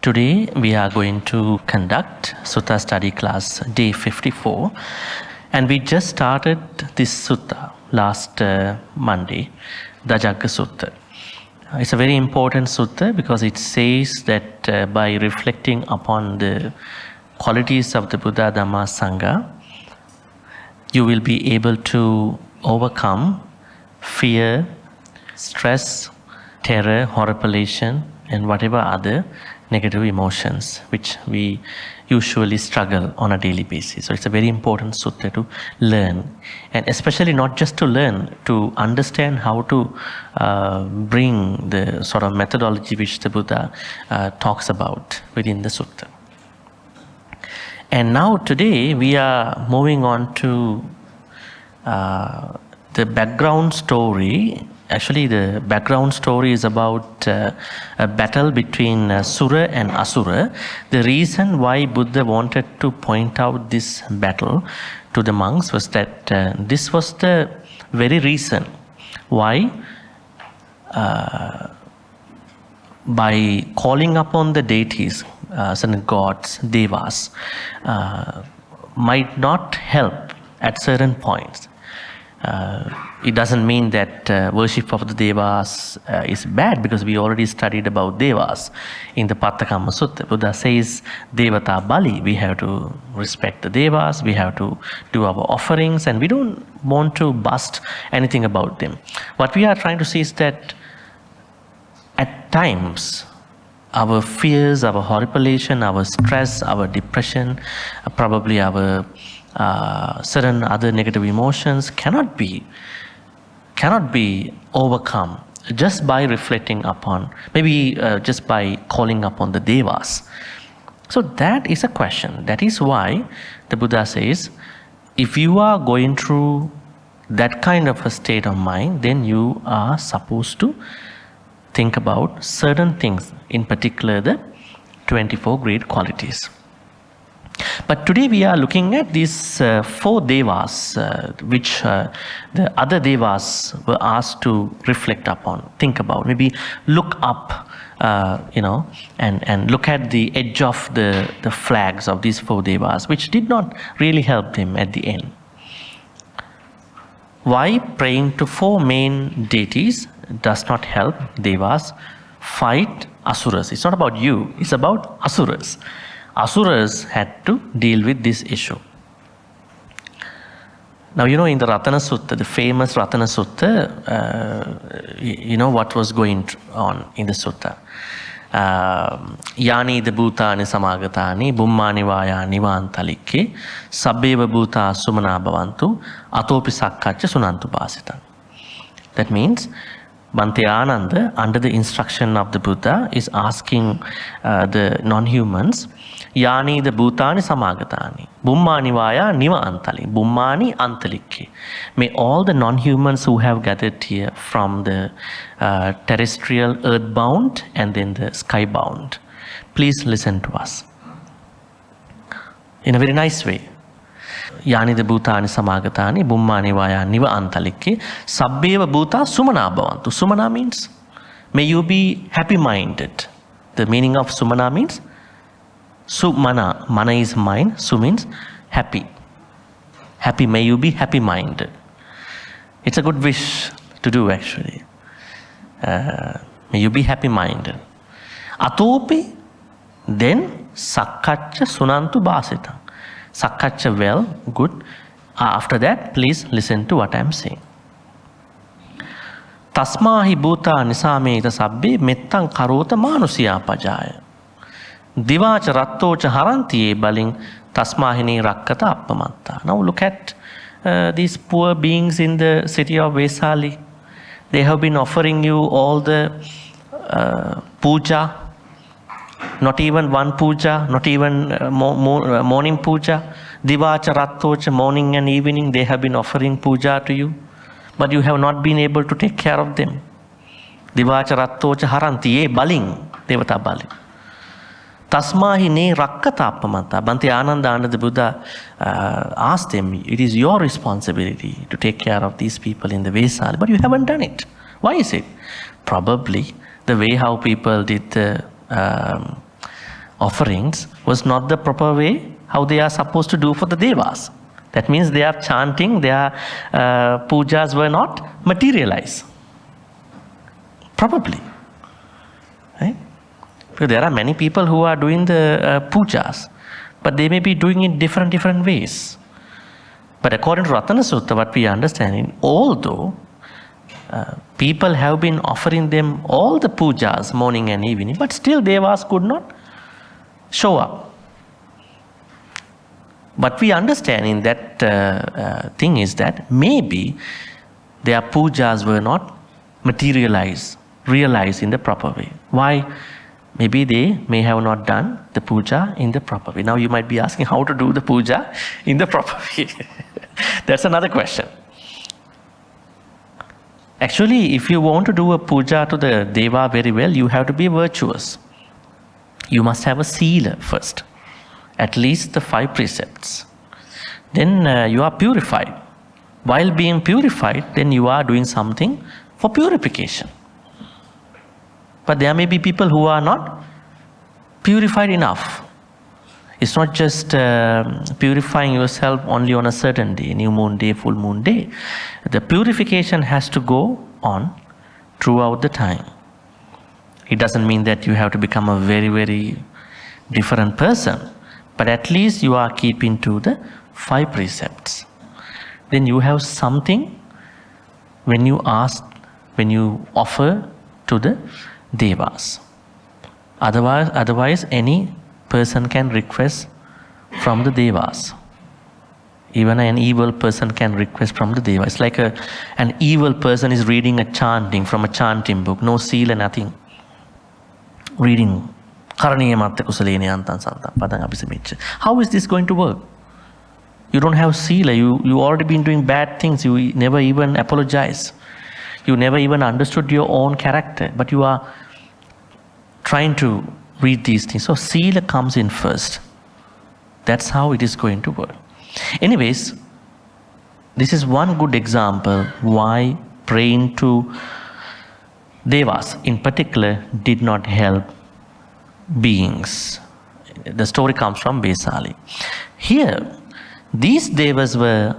Today we are going to conduct Sutta study class day 54, and we just started this sutta last Monday, Dhajjha Sutta. It's a very important sutta because it says that by reflecting upon the qualities of the Buddha, Dhamma, Sangha, you will be able to overcome fear, stress, terror, horripilation, and whatever other negative emotions which we usually struggle on a daily basis. So it's a very important sutta to learn, and especially not just to learn, to understand how to bring the sort of methodology which the Buddha talks about within the sutta. And now today we are moving on to the background story. Actually, the background story is about a battle between Sura and Asura. The reason why Buddha wanted to point out this battle to the monks was that this was the very reason why, by calling upon the deities, certain gods, Devas, might not help at certain points. It doesn't mean that worship of the Devas is bad, because we already studied about Devas in the Pattakamma Sutta. Buddha says Devata Bali, we have to respect the Devas, we have to do our offerings, and we don't want to bust anything about them. What we are trying to see is that at times our fears, our horripilation, our stress, our depression, probably our certain other negative emotions cannot be overcome just by reflecting upon, maybe just by calling upon the Devas. So that is a question. That is why the Buddha says, if you are going through that kind of a state of mind, then you are supposed to think about certain things, in particular the 24 great qualities. But today we are looking at these 4 Devas, which the other Devas were asked to reflect upon, think about, maybe look up, and look at the edge of the flags of these 4 Devas, which did not really help them at the end. Why praying to 4 main deities does not help Devas fight Asuras? It's not about you, it's about Asuras. Asuras had to deal with this issue. Now, in the Ratana Sutta, the famous Ratana Sutta, what was going on in the sutta. Yani the bhutani samagatani, bummani vayani vantalikke, sabbeva bhuta sumana bhavantu, atopi sakkacha sunantu bhasitan. That means, Bhante Ananda, under the instruction of the Buddha, is asking the non-humans, Yani the bhutani samagatani, bummani vaya niva antali, bummani antalikke. May all the non-humans who have gathered here from the terrestrial earthbound and then the skybound, please listen to us in a very nice way. Yani the bhutani samagatani, bummani vaya niva antalikke, sabbeva bhuta sumana bhavantu. Sumana means, may you be happy-minded. The meaning of sumana means, Sumana, mana is mind, su means happy. Happy, may you be happy-minded. It's a good wish to do, actually. May you be happy-minded. Atopi, then sakkacha sunantu bhasitam. Sakkacha, well, good. After that, please listen to what I am saying. Tasmahi bhuta nisameta sabbe mettan karota manusiya pajaya. Divacha rattocha harantiye baling tasmahini rakkata appamatta. Now look at these poor beings in the city of Vesali. They have been offering you all the puja, not even one puja, not even morning puja. Divacha rattocha, morning and evening, they have been offering puja to you, but you have not been able to take care of them. Divacha rattocha harantiye baling, devata baling. Tasmahi ne rakkata appamata. Bhante Ananda, the Buddha asked him, it is your responsibility to take care of these people in the Vesali, but you haven't done it. Why is it? Probably the way how people did offerings was not the proper way how they are supposed to do for the Devas. That means their chanting, their pujas were not materialized. Probably. Right? Because there are many people who are doing the pujas, but they may be doing it different ways. But according to Ratana Sutta, what we understand, although people have been offering them all the pujas morning and evening, but still Devas could not show up. What we understand in that thing is that maybe their pujas were not realized in the proper way. Why? Maybe they may have not done the puja in the proper way. Now you might be asking how to do the puja in the proper way. That's another question. Actually, if you want to do a puja to the Deva very well, you have to be virtuous. You must have a sila first. At least the 5 precepts. Then you are purified. While being purified, then you are doing something for purification. But there may be people who are not purified enough. It's not just purifying yourself only on a certain day, new moon day, full moon day. The purification has to go on throughout the time. It doesn't mean that you have to become a very different person. But at least you are keeping to the 5 precepts. Then you have something when you offer to the Devas. Otherwise any person can request from the Devas. Even an evil person can request from the Devas. It's like an evil person is reading a chanting from a chanting book. No sila, nothing. Reading. How is this going to work? You don't have sila. You already been doing bad things. You never even apologize. You never even understood your own character. But you are trying to read these things. So sila comes in first. That's how it is going to work. Anyways, this is one good example why praying to Devas in particular did not help beings. The story comes from Vesali. Here, these Devas were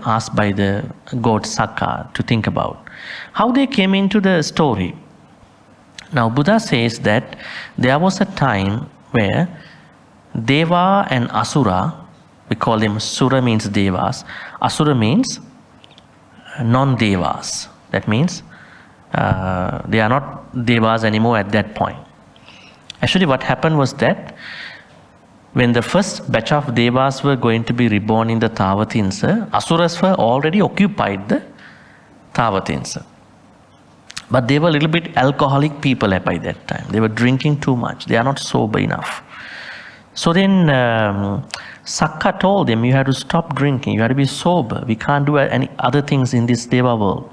asked by the god Sakka to think about how they came into the story. Now Buddha says that there was a time where Deva and Asura, we call them Sura means Devas, Asura means non-Devas. That means they are not Devas anymore at that point. Actually what happened was that when the first batch of Devas were going to be reborn in the Tavatinsa, Asuras were already occupied the Tavatinsa. But they were a little bit alcoholic people by that time. They were drinking too much. They are not sober enough. So then Sakka told them, you have to stop drinking. You have to be sober. We can't do any other things in this Deva world.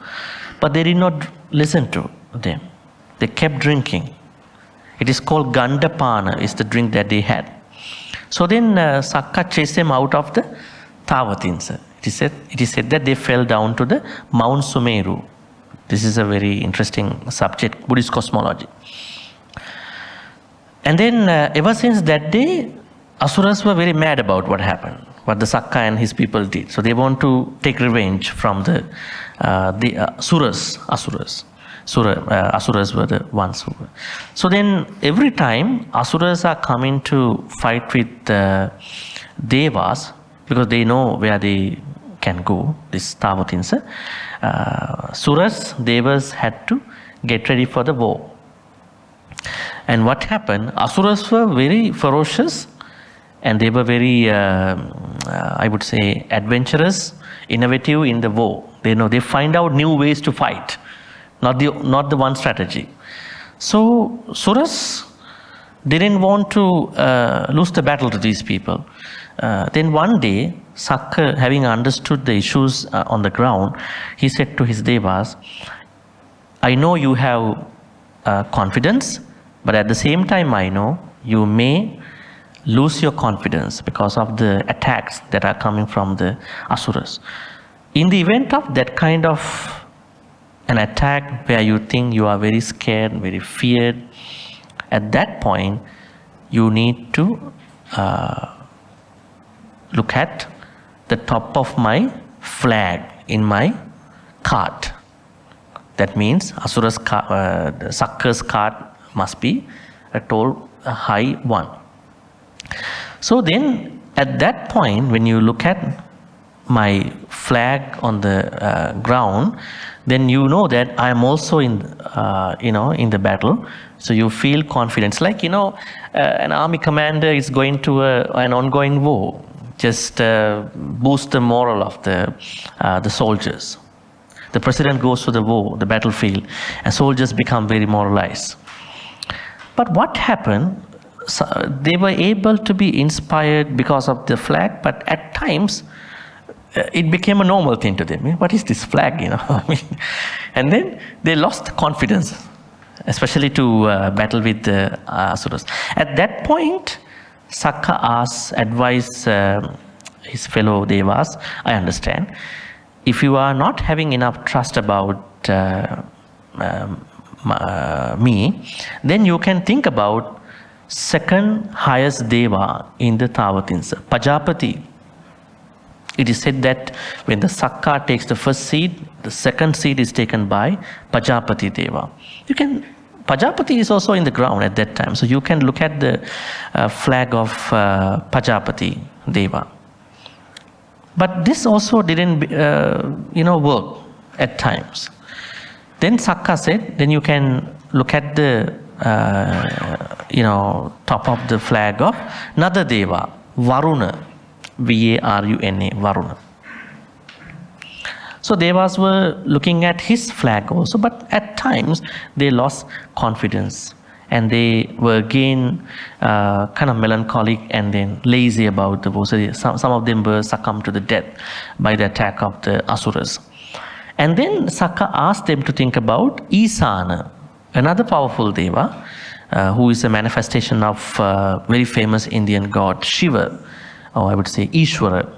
But they did not listen to them. They kept drinking. It is called Gandapana, is the drink that they had. So then Sakka chased them out of the Tavatinsa. It is said that they fell down to the Mount Sumeru. This is a very interesting subject, Buddhist cosmology. And then ever since that day, Asuras were very mad about what happened, what the Sakka and his people did. So they want to take revenge from the Asuras. Asuras were the ones who were. So then every time Asuras are coming to fight with Devas, because they know where they can go, this Tavatinsa, Suras, Devas had to get ready for the war. And what happened? Asuras were very ferocious and they were very, I would say, adventurous, innovative in the war. They find out new ways to fight, not the one strategy. So Suras didn't want to lose the battle to these people. Then one day, Sakka, having understood the issues on the ground, he said to his Devas, I know you have confidence, but at the same time I know you may lose your confidence because of the attacks that are coming from the Asuras. In the event of that kind of an attack where you think you are very scared, very feared, at that point you need to look at the top of my flag in my card. That means Asuras Sakka's card must be a high one. So then at that point, when you look at my flag on the ground, then you know that I am also in the battle. So you feel confidence. Like, an army commander is going to an ongoing war. Just boost the morale of the soldiers. The president goes to the war, the battlefield, and soldiers become very moralized. But what happened? So they were able to be inspired because of the flag, but at times it became a normal thing to them. What is this flag? And then they lost confidence, especially to battle with the Asuras. At that point, Sakka asked, advised his fellow Devas, I understand. If you are not having enough trust about me, then you can think about second highest Deva in the Tawatinsa, Pajapati. It is said that when the Sakka takes the first seed, the second seed is taken by Pajapati Deva. Pajapati is also in the ground at that time, so you can look at the flag of Pajapati Deva. But this also didn't, work at times. Then Sakka said, then you can look at the, top of the flag of another Deva, Varuna, Varuna, Varuna. So Devas were looking at his flag also, but at times they lost confidence and they were again kind of melancholic and then lazy about the war. So some of them were succumbed to the death by the attack of the Asuras. And then Sakka asked them to think about Isana, another powerful Deva, who is a manifestation of very famous Indian god Shiva, or I would say Ishvara,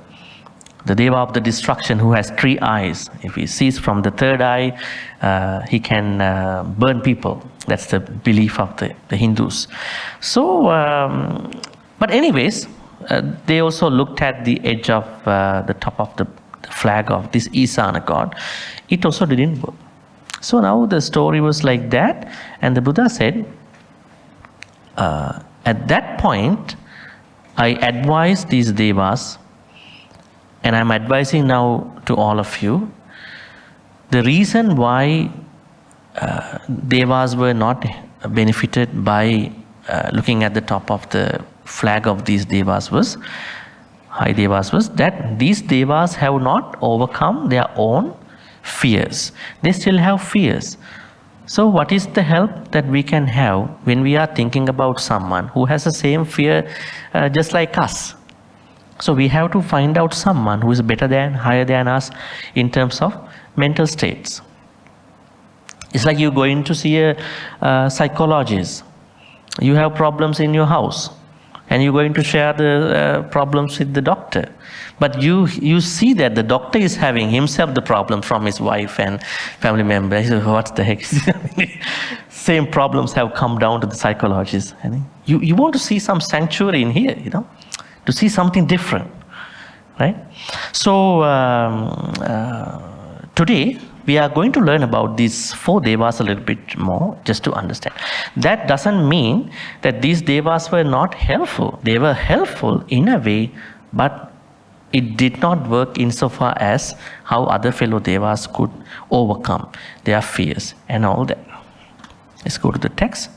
the Deva of the destruction who has 3 eyes. If he sees from the third eye, he can burn people. That's the belief of the Hindus. So, but anyways, they also looked at the edge of the top of the flag of this Isana god. It also didn't work. So now the story was like that, and the Buddha said, at that point, I advised these Devas, and I'm advising now to all of you, the reason why Devas were not benefited by looking at the top of the flag of these Devas was, high Devas was, that these Devas have not overcome their own fears. They still have fears. So what is the help that we can have when we are thinking about someone who has the same fear just like us? So we have to find out someone who is better than, higher than us in terms of mental states. It's like you going to see a psychologist. You have problems in your house and you're going to share the problems with the doctor. But you see that the doctor is having himself the problem from his wife and family member. He says, what the heck? Same problems have come down to the psychologist. You want to see some sanctuary in here, to see something different, right? So today we are going to learn about these 4 Devas a little bit more, just to understand. That doesn't mean that these Devas were not helpful. They were helpful in a way, but it did not work insofar as how other fellow Devas could overcome their fears and all that. Let's go to the text.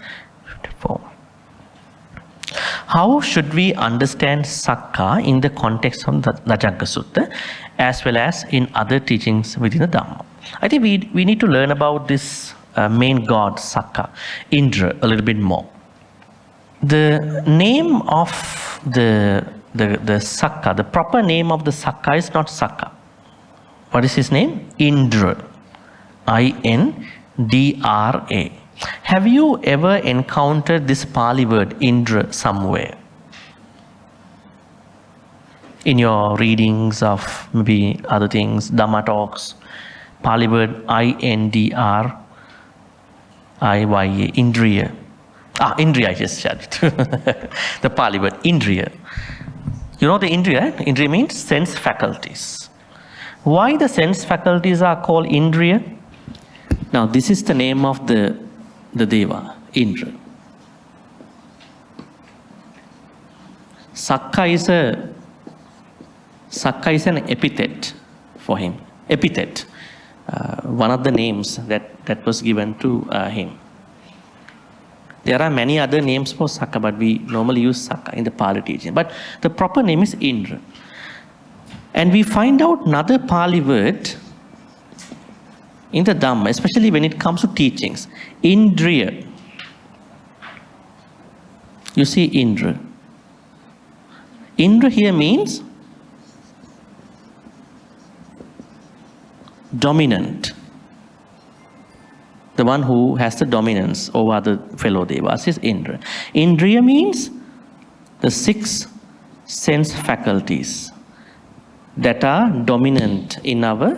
54. How should we understand Sakka in the context of the Dhajjha Sutta as well as in other teachings within the Dharma? I think we need to learn about this main god Sakka, Indra, a little bit more. The name of the Sakka, the proper name of the Sakka is not Sakka. What is his name? Indra. I-N-D-R-A. Have you ever encountered this Pali word Indra somewhere? In your readings of maybe other things, Dhamma talks, Pali word Indriya, Indriya. Indriya, I just said it. The Pali word Indriya. You know the Indriya? Indriya means sense faculties. Why the sense faculties are called Indriya? Now this is the name of the Deva, Indra. Sakka is an epithet for him. Epithet. One of the names that was given to him. There are many other names for Sakka, but we normally use Sakka in the Pali teaching. But the proper name is Indra. And we find out another Pali word in the Dhamma, especially when it comes to teachings. Indriya. You see Indra. Indra here means dominant. The one who has the dominance over the fellow devas is Indra. Indriya means the 6 sense faculties that are dominant in our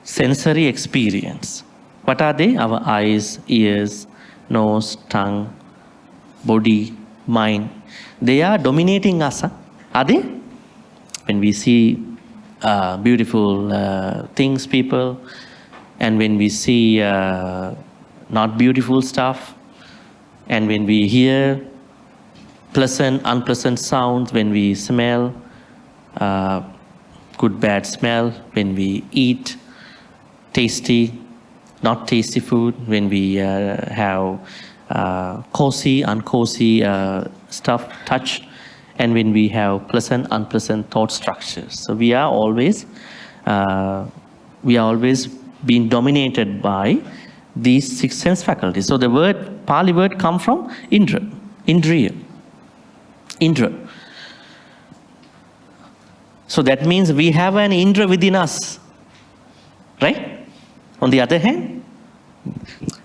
sensory experience. What are they? Our eyes, ears, nose, tongue, body, mind. They are dominating us. Are they? When we see beautiful things, people, and when we see not beautiful stuff, and when we hear pleasant, unpleasant sounds, when we smell good, bad smell, when we eat tasty, not tasty food, when we have cozy, uncozy stuff, touch, and when we have pleasant, unpleasant thought structures. So we are always being dominated by these 6 sense faculties. So the word, Pali word, come from Indra, Indriya, Indra. So that means we have an Indra within us, right? On the other hand,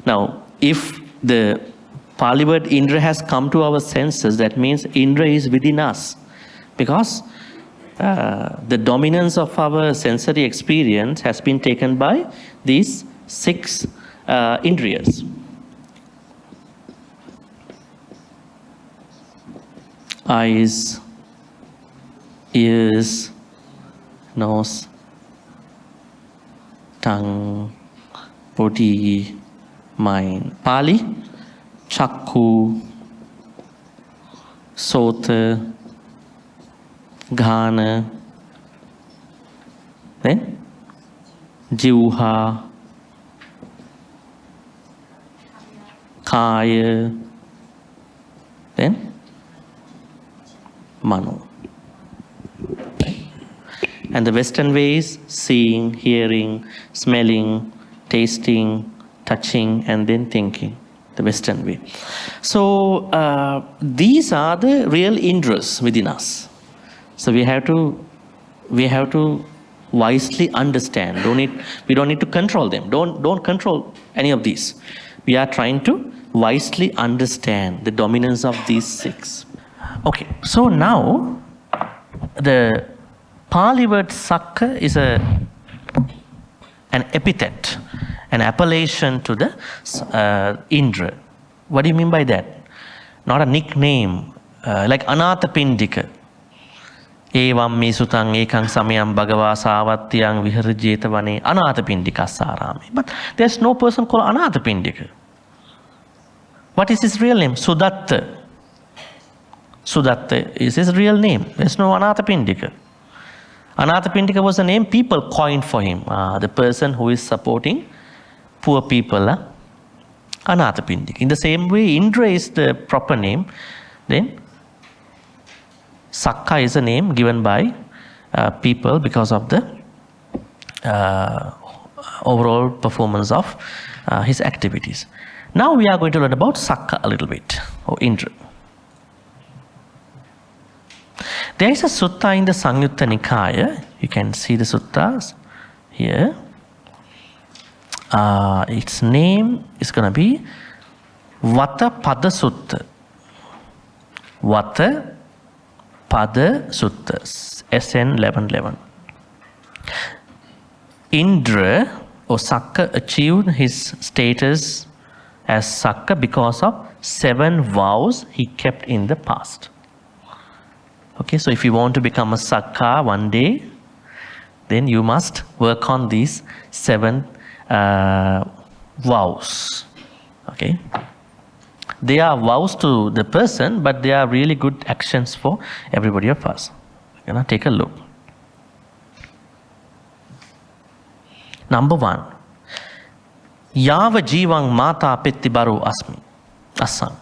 now if the Pali word Indra has come to our senses, that means Indra is within us, because the dominance of our sensory experience has been taken by these 6 Indriyas. Eyes, ears, nose, tongue, body, mind. Pali, Chakku, Sota, Ghana, then Jivha, Kaya, then Mano. And the Western ways: seeing, hearing, smelling, tasting, touching, and then thinking. The Western way. So these are the real Indras within us. So we have to wisely understand. We don't need to control them. Don't control any of these. We are trying to wisely understand the dominance of these 6. Okay, so now the Pali word Sakka is an epithet, an appellation to the Indra. What do you mean by that? Not a nickname, like Anathapindika. Evam me sutang ekang samayam bhagava savattyang viharjeta vane Anathapindika sarame. But there's no person called Anathapindika. What is his real name? Sudatta. Sudatta is his real name. There's no Anathapindika. Anathapindika was a name people coined for him. The person who is supporting poor people. Anathapindika. In the same way, Indra is the proper name. Then Sakka is a name given by people because of the overall performance of his activities. Now we are going to learn about Sakka a little bit, or Indra. There is a sutta in the Samyutta Nikaya. You can see the suttas here. Its name is going to be Vata Pada Sutta. Vata Pada Sutta. SN 1111. Indra or Sakka achieved his status as Sakka because of 7 vows he kept in the past. Okay, so if you want to become a Sakka one day, then you must work on these 7 vows. Okay, they are vows to the person, but they are really good actions for everybody of us. We're gonna take a look. Number 1. Yava jivang mata pitti baru asmi. Asang.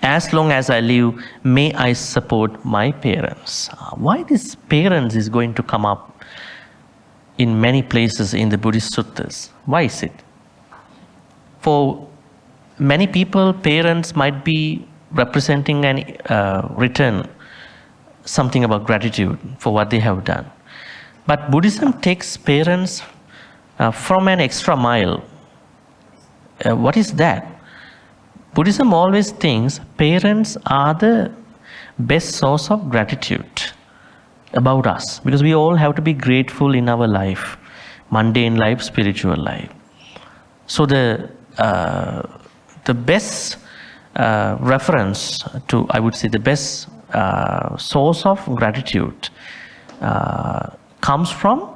As long as I live, may I support my parents. Why this parents is going to come up in many places in the Buddhist suttas? Why is it? For many people, parents might be representing an return, something about gratitude for what they have done. But Buddhism takes parents from an extra mile. What is that? Buddhism always thinks parents are the best source of gratitude about us, because we all have to be grateful in our life, mundane life, spiritual life. So the best reference to, I would say, the best source of gratitude comes from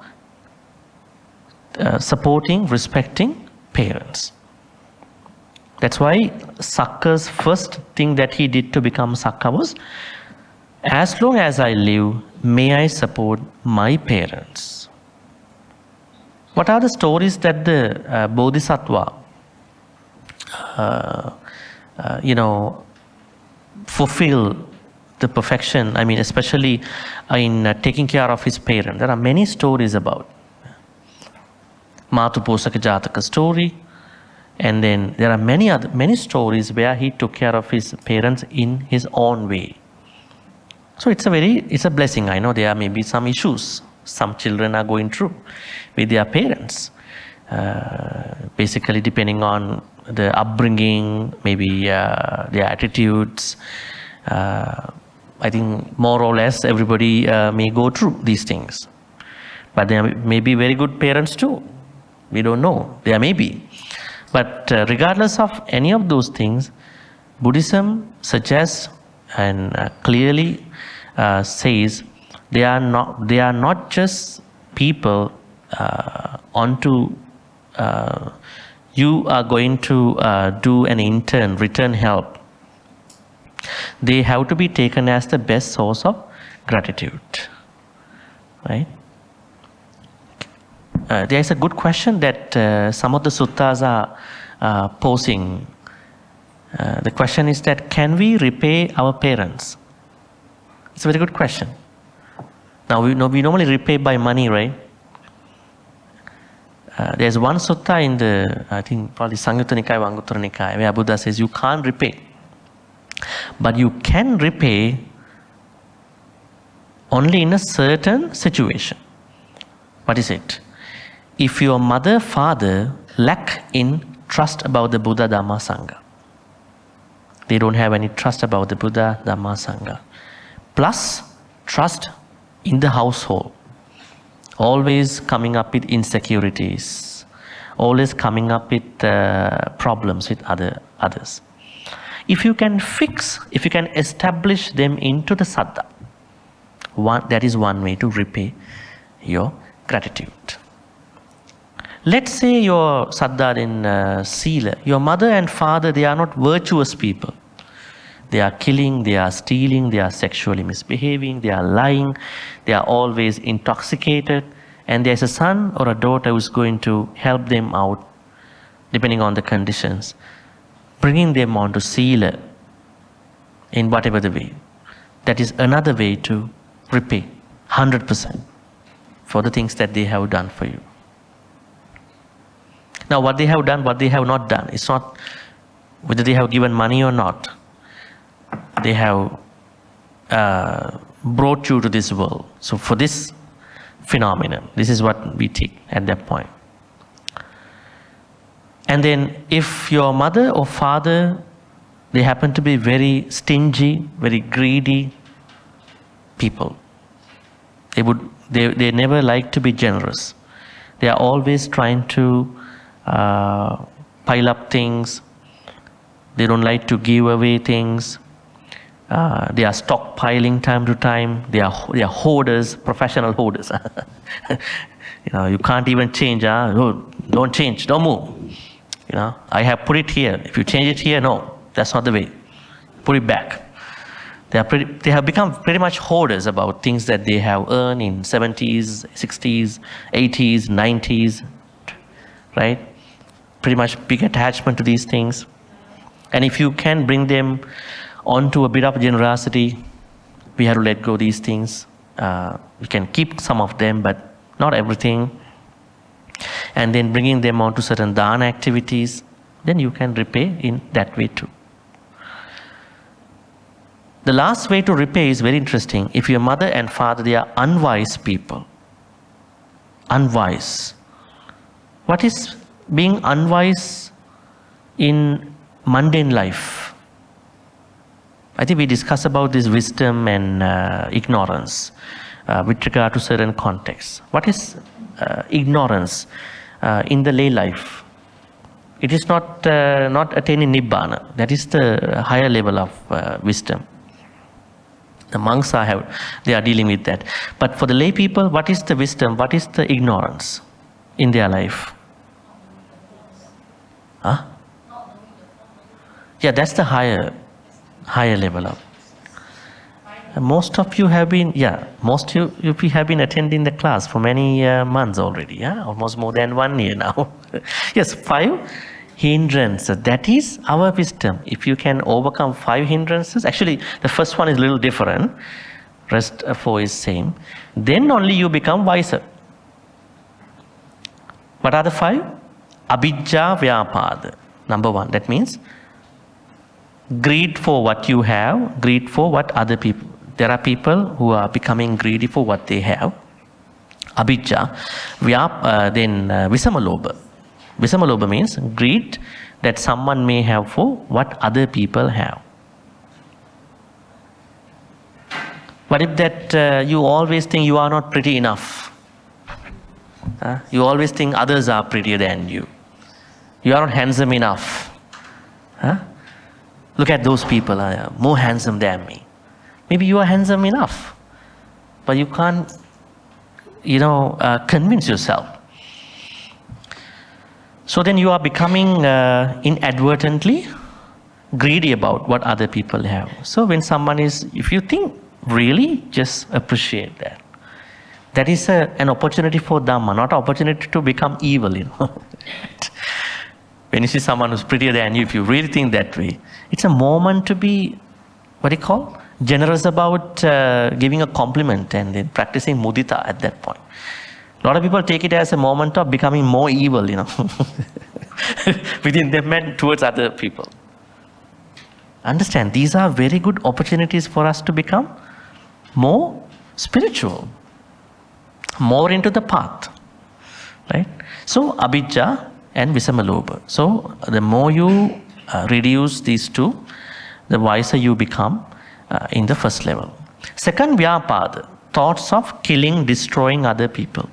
supporting, respecting parents. That's why Sakka's first thing that he did to become Sakka was, as long as I live, may I support my parents. What are the stories that the Bodhisattva, fulfill the perfection? I mean, especially in taking care of his parents. There are many stories about. Matuposaka Jataka story. And then there are many stories where he took care of his parents in his own way. So it's a blessing. I know there may be some issues some children are going through with their parents. Basically depending on the upbringing, maybe their attitudes. I think more or less everybody may go through these things. But there may be very good parents too. We don't know. There may be. But regardless of any of those things, Buddhism suggests and clearly says they are not just people onto you are going to do an return help. They have to be taken as the best source of gratitude, right? There is a good question that some of the suttas are posing. The question is that, can we repay our parents? It's a very good question. Now we normally repay by money, right? There's one sutta in the, I think probably Samyutta Nikaya, Anguttara Nikaya, where Buddha says you can't repay. But you can repay only in a certain situation. What is it? If your mother, father lack in trust about the Buddha, Dhamma, Sangha. They don't have any trust about the Buddha, Dhamma, Sangha. Plus, trust in the household. Always coming up with insecurities. Always coming up with problems with others. If you can establish them into the saddha, that is one way to repay your gratitude. Let's say your saddha in sila, your mother and father, they are not virtuous people. They are killing, they are stealing, they are sexually misbehaving, they are lying, they are always intoxicated, and there's a son or a daughter who's going to help them out, depending on the conditions, bringing them onto sila in whatever the way. That is another way to repay 100% for the things that they have done for you. Now, what they have done, what they have not done, it's not whether they have given money or not. They have brought you to this world. So for this phenomenon, this is what we take at that point. And then if your mother or father, they happen to be very stingy, very greedy people. They never like to be generous. They are always trying to pile up things. They don't like to give away things. They are stockpiling time to time. They are hoarders, professional hoarders. You can't even change. Oh, don't change, don't move. I have put it here. If you change it here, no, that's not the way. Put it back. They have become pretty much hoarders about things that they have earned in 70s, 60s, 80s, 90s, right? Pretty much big attachment to these things. And if you can bring them onto a bit of generosity, we have to let go of these things. We can keep some of them, but not everything. And then bringing them onto certain dana activities, then you can repay in that way too. The last way to repay is very interesting. If your mother and father, they are unwise people. Unwise. What is being unwise in mundane life? I think we discussed about this wisdom and ignorance with regard to certain contexts. What is ignorance in the lay life? It is not attaining nibbana. That is the higher level of wisdom. The monks they are dealing with that. But for the lay people, what is the wisdom? What is the ignorance in their life? Huh? Yeah, that's the higher level of. Most of you have been, most of you have been attending the class for many months already, almost more than 1 year now. Yes, 5 hindrances, that is our wisdom. If you can overcome 5 hindrances, actually the first one is a little different, rest 4 is same, then only you become wiser. What are the 5? Abhijja vyapada, number 1, that means greed for what you have, greed for what other people. There are people who are becoming greedy for what they have. Abhijja. Then Visamaloba. Visamaloba means greed that someone may have for what other people have. What if that you always think you are not pretty enough? You always think others are prettier than you. You are not handsome enough. Look at those people, more handsome than me. Maybe you are handsome enough, but you can't, convince yourself. So then you are becoming inadvertently greedy about what other people have. So when someone if you think, really, just appreciate that. That is an opportunity for Dharma, not an opportunity to become evil, When you see someone who's prettier than you, if you really think that way, it's a moment to be, generous about giving a compliment and then practicing mudita at that point. A lot of people take it as a moment of becoming more evil, within them and towards other people. Understand, these are very good opportunities for us to become more spiritual, more into the path, right? So, abhijja and visamaloba. So, the more you reduce these two, the wiser you become in the first level. Second, vyapada, thoughts of killing, destroying other people.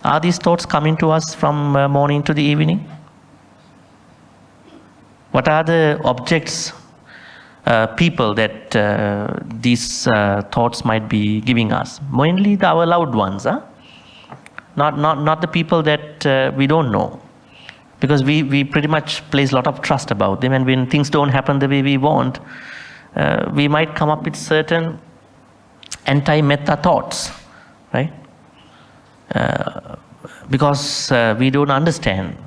Are these thoughts coming to us from morning to the evening? What are the objects, people that these thoughts might be giving us? Mainly our loved ones, not the people that we don't know. Because we pretty much place a lot of trust about them, and when things don't happen the way we want, we might come up with certain anti-metta thoughts, right? Because we don't understand.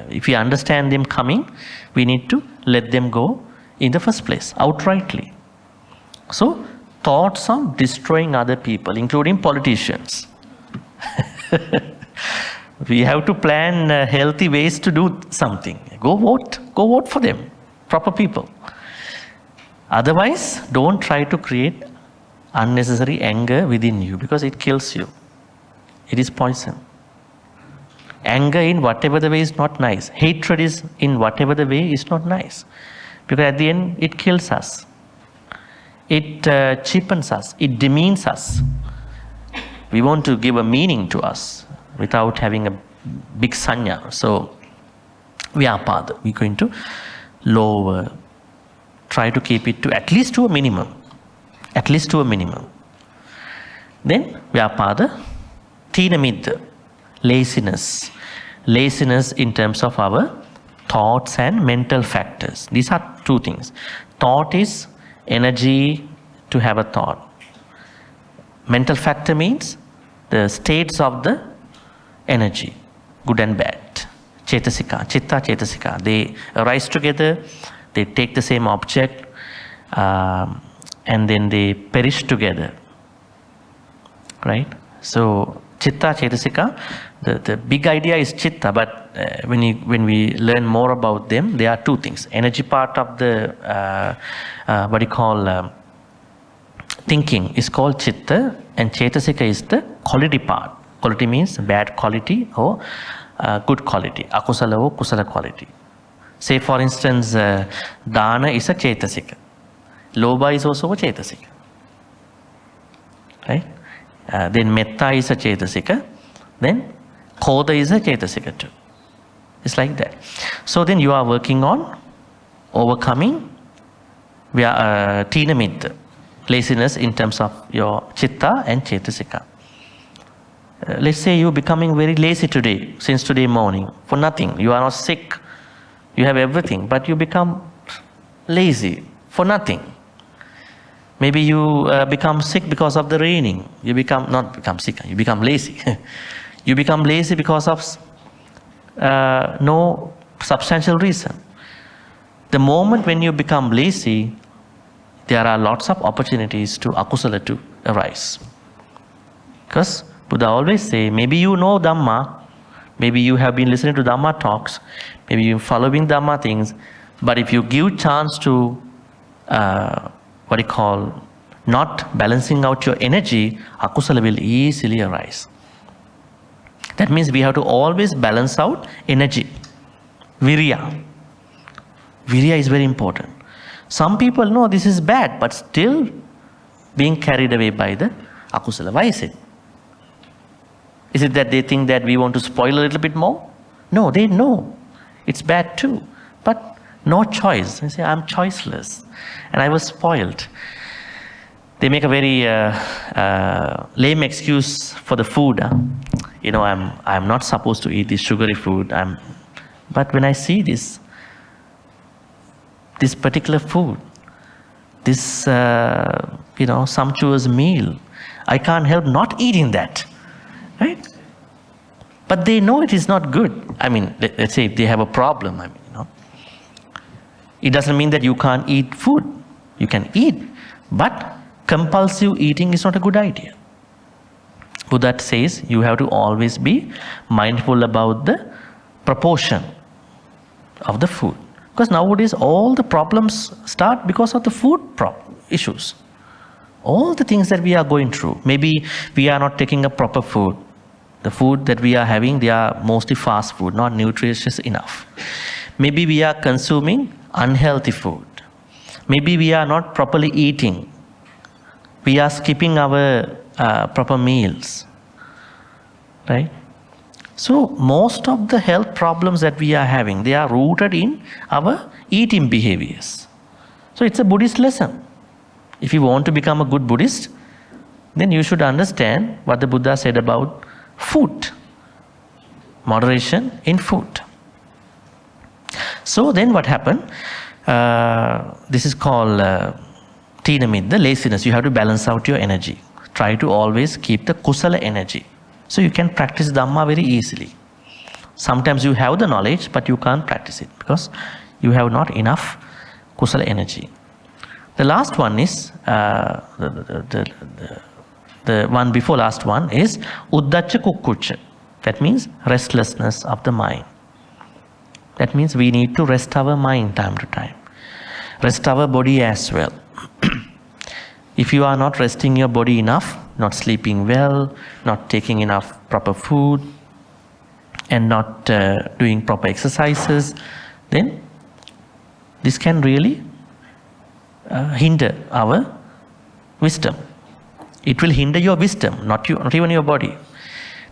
If we understand them coming, we need to let them go in the first place, outrightly. So, thoughts of destroying other people, including politicians. We have to plan healthy ways to do something. Go vote for them, proper people. Otherwise, don't try to create unnecessary anger within you, because it kills you. It is poison. Anger in whatever the way is not nice. Hatred is in whatever the way is not nice. Because at the end, it kills us. It cheapens us. It demeans us. We want to give a meaning to us without having a big sanya. So, Vyapada. We're going to lower, try to keep it to at least to a minimum. At least to a minimum. Then Vyapada, Tinamidda, laziness. Laziness in terms of our thoughts and mental factors. These are two things. Thought is energy to have a thought. Mental factor means the states of the energy, good and bad. Chetasika, Chitta, Chetasika. They arise together, they take the same object, and then they perish together. Right? So, Chitta, Chetasika, the big idea is Chitta, but when we learn more about them, there are two things. Energy part of the, what you call, thinking is called Chitta, and Chetasika is the quality part. Quality means bad quality or good quality. Akusala or kusala quality. Say for instance, Dana is a Chetasika. Loba is also a Chetasika. Right? Then Metta is a Chetasika. Then Koda is a Chetasika too. It's like that. So then you are working on overcoming Tinamidda, laziness in terms of your Chitta and Chetasika. Let's say you're becoming very lazy today, since today morning, for nothing. You are not sick, you have everything, but you become lazy for nothing. Maybe you become sick because of the raining. You not become sick, you become lazy. You become lazy because of no substantial reason. The moment when you become lazy, there are lots of opportunities to akusala to arise. Because Buddha always say, maybe you know Dhamma, maybe you have been listening to Dhamma talks, maybe you're following Dhamma things, but if you give chance to what you call not balancing out your energy, akusala will easily arise. That means we have to always balance out energy. Virya. Virya is very important. Some people know this is bad, but still being carried away by the akusala. Why is it? Is it that they think that we want to spoil a little bit more? No, they know it's bad too, but no choice. They say, I'm choiceless and I was spoiled. They make a very lame excuse for the food. You know, I'm not supposed to eat this sugary food. But when I see this particular food, this sumptuous meal, I can't help not eating that. Right? But they know it is not good. I mean, let's say if they have a problem, it doesn't mean that you can't eat food. You can eat, but compulsive eating is not a good idea. Buddha says you have to always be mindful about the proportion of the food. Because nowadays all the problems start because of the food issues. All the things that we are going through. Maybe we are not taking a proper food. The food that we are having, they are mostly fast food, not nutritious enough. Maybe we are consuming unhealthy food. Maybe we are not properly eating. We are skipping our proper meals. Right? So most of the health problems that we are having, they are rooted in our eating behaviors. So it's a Buddhist lesson. If you want to become a good Buddhist, then you should understand what the Buddha said about food. Moderation in food. So then what happened? This is called Tinamidda, laziness. You have to balance out your energy. Try to always keep the kusala energy. So you can practice Dhamma very easily. Sometimes you have the knowledge, but you can't practice it because you have not enough kusala energy. The last one is, the one before last one is Uddhacca Kukkucca. That means restlessness of the mind. That means we need to rest our mind time to time. Rest our body as well. If you are not resting your body enough, not sleeping well, not taking enough proper food, and not doing proper exercises, then this can really hinder our wisdom. It will hinder your wisdom, not even your body.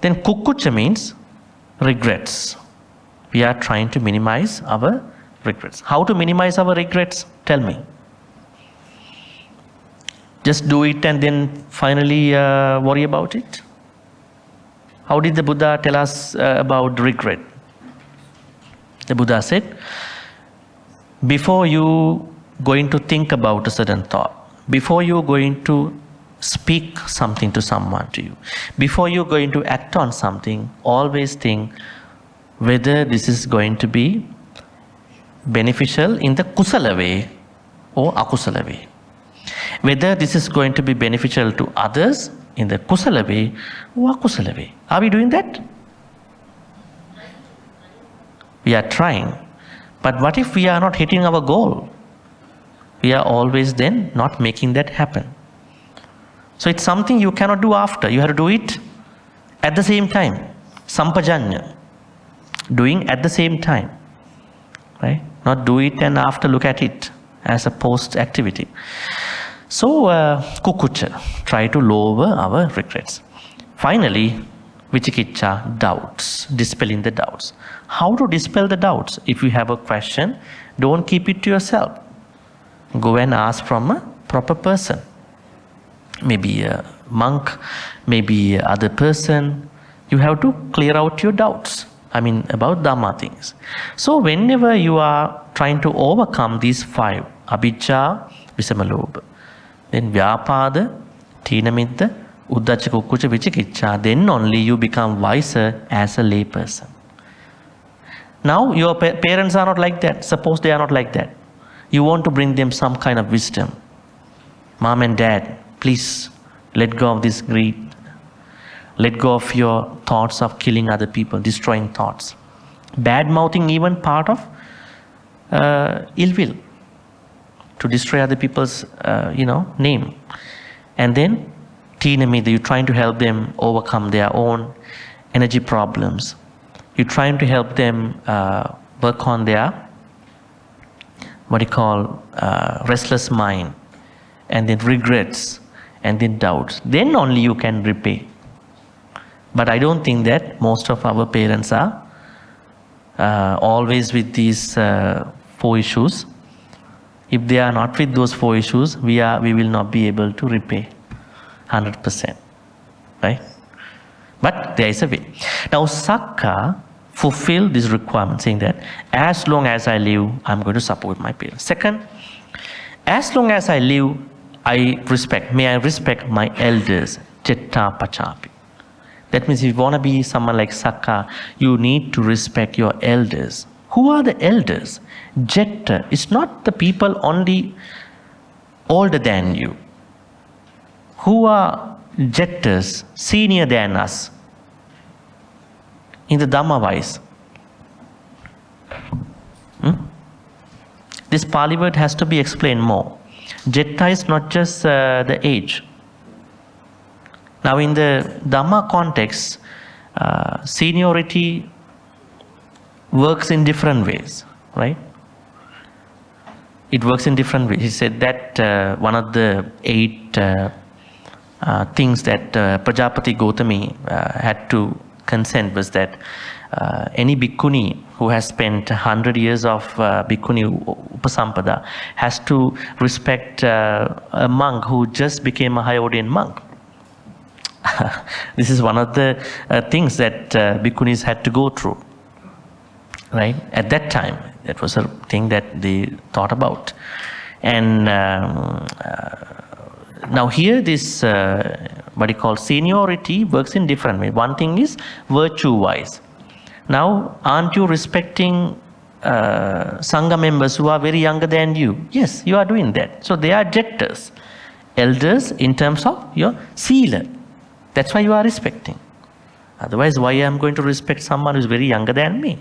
Then Kukkucca means regrets. We are trying to minimize our regrets. How to minimize our regrets? Tell me. Just do it and then finally worry about it? How did the Buddha tell us about regret? The Buddha said, before you going to think about a certain thought, before you going to speak something to someone to you, before you going to act on something, always think whether this is going to be beneficial in the kusala way or akusala way. Whether this is going to be beneficial to others in the kusala way or akusala way. Are we doing that? We are trying. But what if we are not hitting our goal? We are always then not making that happen. So it's something you cannot do after. You have to do it at the same time. Sampajanya. Doing at the same time. Right? Not do it and after look at it as a post activity. So, kukucha, try to lower our regrets. Finally, vichikicha, doubts, dispelling the doubts. How to dispel the doubts? If you have a question, don't keep it to yourself. Go and ask from a proper person. Maybe a monk, maybe other person. You have to clear out your doubts. About Dhamma things. So whenever you are trying to overcome these 5, abhijja, visamalobha, then vyapada, thinamiddha, uddhacca kukkucca vichikicha, then only you become wiser as a lay person. Now your parents are not like that. Suppose they are not like that. You want to bring them some kind of wisdom. Mom and dad, please let go of this greed. Let go of your thoughts of killing other people, destroying thoughts. Bad mouthing even part of ill will. To destroy other people's name. And then Thinamida, you're trying to help them overcome their own energy problems. You're trying to help them work on their restless mind, and then regrets, and then doubts. Then only you can repay. But I don't think that most of our parents are always with these 4 issues. If they are not with those 4 issues, we will not be able to repay 100%. Right? But there is a way. Now Sakka fulfilled this requirement, saying that as long as I live, I'm going to support my parents. Second, as long as I live, may I respect my elders, Jetta Pachapi. That means if you want to be someone like Sakka, you need to respect your elders. Who are the elders? Jetta is not the people only older than you. Who are Jettas, senior than us? In the Dhamma wise. This Pali word has to be explained more. Jetta is not just the age. Now in the Dhamma context, seniority works in different ways, right? It works in different ways. He said that one of the 8 things that Pajapati Gautami had to consent was that any bhikkhuni who has spent 100 years of bhikkhuni upasampada has to respect a monk who just became a high ordained monk. This is one of the things that bhikkhunis had to go through, right? At that time, that was a thing that they thought about. And now here this, what he calls seniority, works in different ways. One thing is virtue-wise. Now, aren't you respecting Sangha members who are very younger than you? Yes, you are doing that. So they are jettas, elders in terms of your sila. That's why you are respecting. Otherwise, why I am going to respect someone who is very younger than me?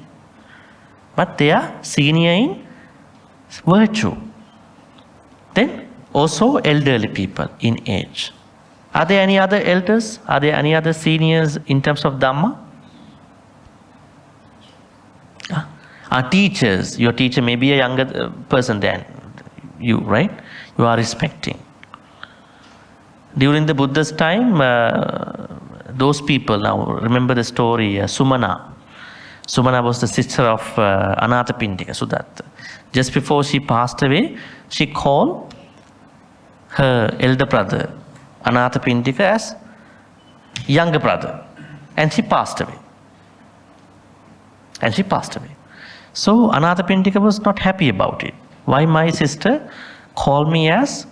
But they are senior in virtue. Then also elderly people in age. Are there any other elders? Are there any other seniors in terms of Dhamma? Our teachers. Your teacher may be a younger person than you, right? You are respecting. During the Buddha's time, those people, now remember the story, Sumana. Sumana was the sister of Anathapindika, Sudatta. Just before she passed away, she called her elder brother, Anathapindika, as younger brother. And she passed away. And she passed away. So Anathapindika was not happy about it. Why my sister called me as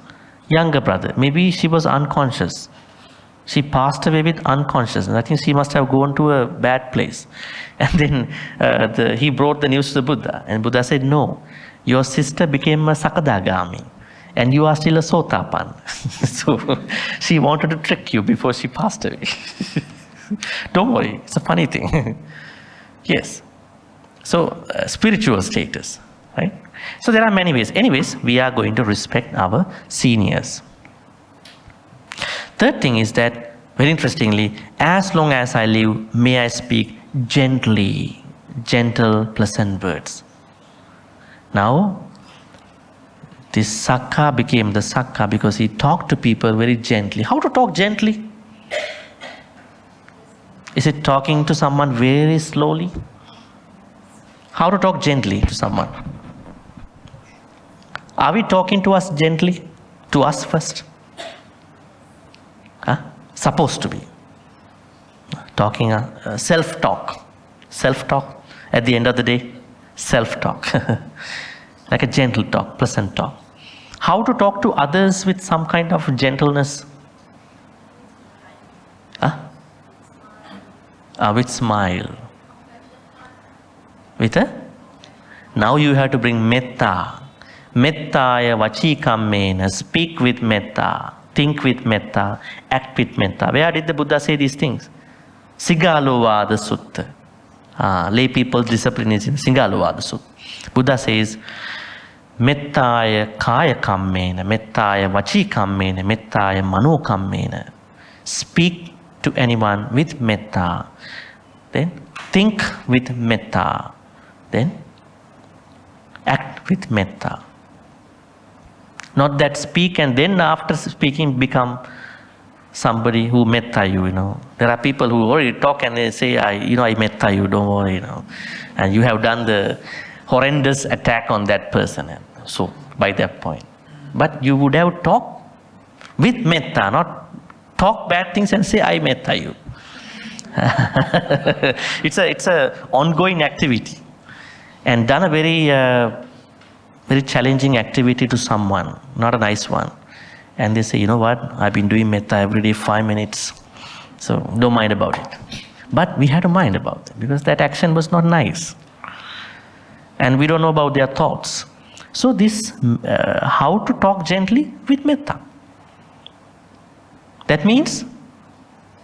younger brother? Maybe she was unconscious. She passed away with unconsciousness. I think she must have gone to a bad place. And then he brought the news to the Buddha. And Buddha said, no, your sister became a Sakadagami. And you are still a Sotapan. So she wanted to trick you before she passed away. Don't worry, it's a funny thing. Yes. So spiritual status, right? So there are many ways. Anyways, we are going to respect our seniors. Third thing is that, very interestingly, as long as I live, may I speak gently, gentle, pleasant words. Now, this Sakka became the Sakka because he talked to people very gently. How to talk gently? Is it talking to someone very slowly? How to talk gently to someone? Are we talking to us gently? To us first? Huh? Supposed to be. Talking, self-talk. Self-talk. At the end of the day, self-talk. Like a gentle talk, pleasant talk. How to talk to others with some kind of gentleness? Huh? With smile. With a? Now you have to bring metta. Mettaya vachikammena. Speak with metta. Think with metta. Act with metta. Where did the Buddha say these things? Sigalovada Sutta. Lay people's discipline is in Sigalovada Sutta. Buddha says, Mettaya kaya kammena. Mettaya vachikammena. Mettaya mano kammena. Speak to anyone with metta. Then think with metta. Then act with metta. Not that speak and then after speaking become somebody who metta you, There are people who already talk and they say, I metta you, don't worry, And you have done the horrendous attack on that person. So, by that point. But you would have talked with metta, not talk bad things and say, I metta you. It's a ongoing activity. And done a very challenging activity to someone, not a nice one. And they say, you know what, I've been doing metta every day 5 minutes, so don't mind about it. But we had to mind about it, because that action was not nice. And we don't know about their thoughts. So this, how to talk gently with metta. That means,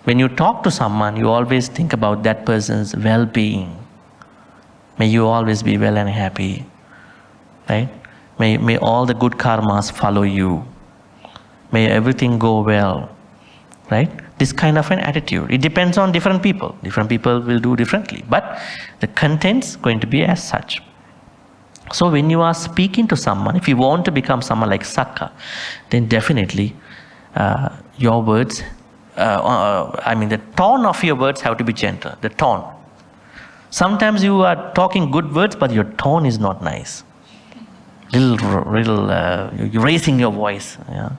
when you talk to someone, you always think about that person's well-being. May you always be well and happy, right? May all the good karmas follow you. May everything go well, right? This kind of an attitude. It depends on different people. Different people will do differently, but the content's going to be as such. So when you are speaking to someone, if you want to become someone like Sakka, then definitely your words, the tone of your words have to be gentle. The tone. Sometimes you are talking good words, but your tone is not nice. You're raising your voice. Yeah?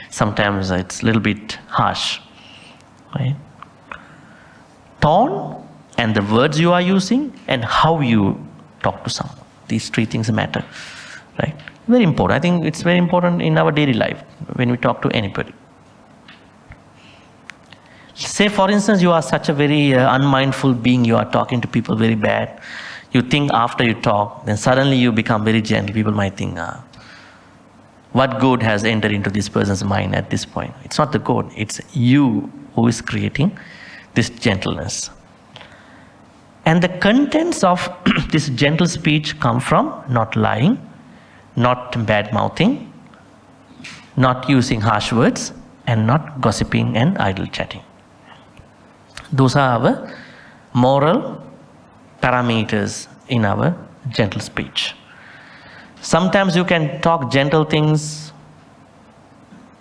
Sometimes it's a little bit harsh. Right? Tone and the words you are using and how you talk to someone. These three things matter. Right? Very important. I think it's very important in our daily life when we talk to anybody. Say, for instance, you are such a very unmindful being, you are talking to people very bad. You think after you talk, then suddenly you become very gentle. People might think, what good has entered into this person's mind at this point? It's not the good, it's you who is creating this gentleness. And the contents of this gentle speech come from not lying, not bad-mouthing, not using harsh words, and not gossiping and idle chatting. Those are our moral parameters in our gentle speech. Sometimes you can talk gentle things,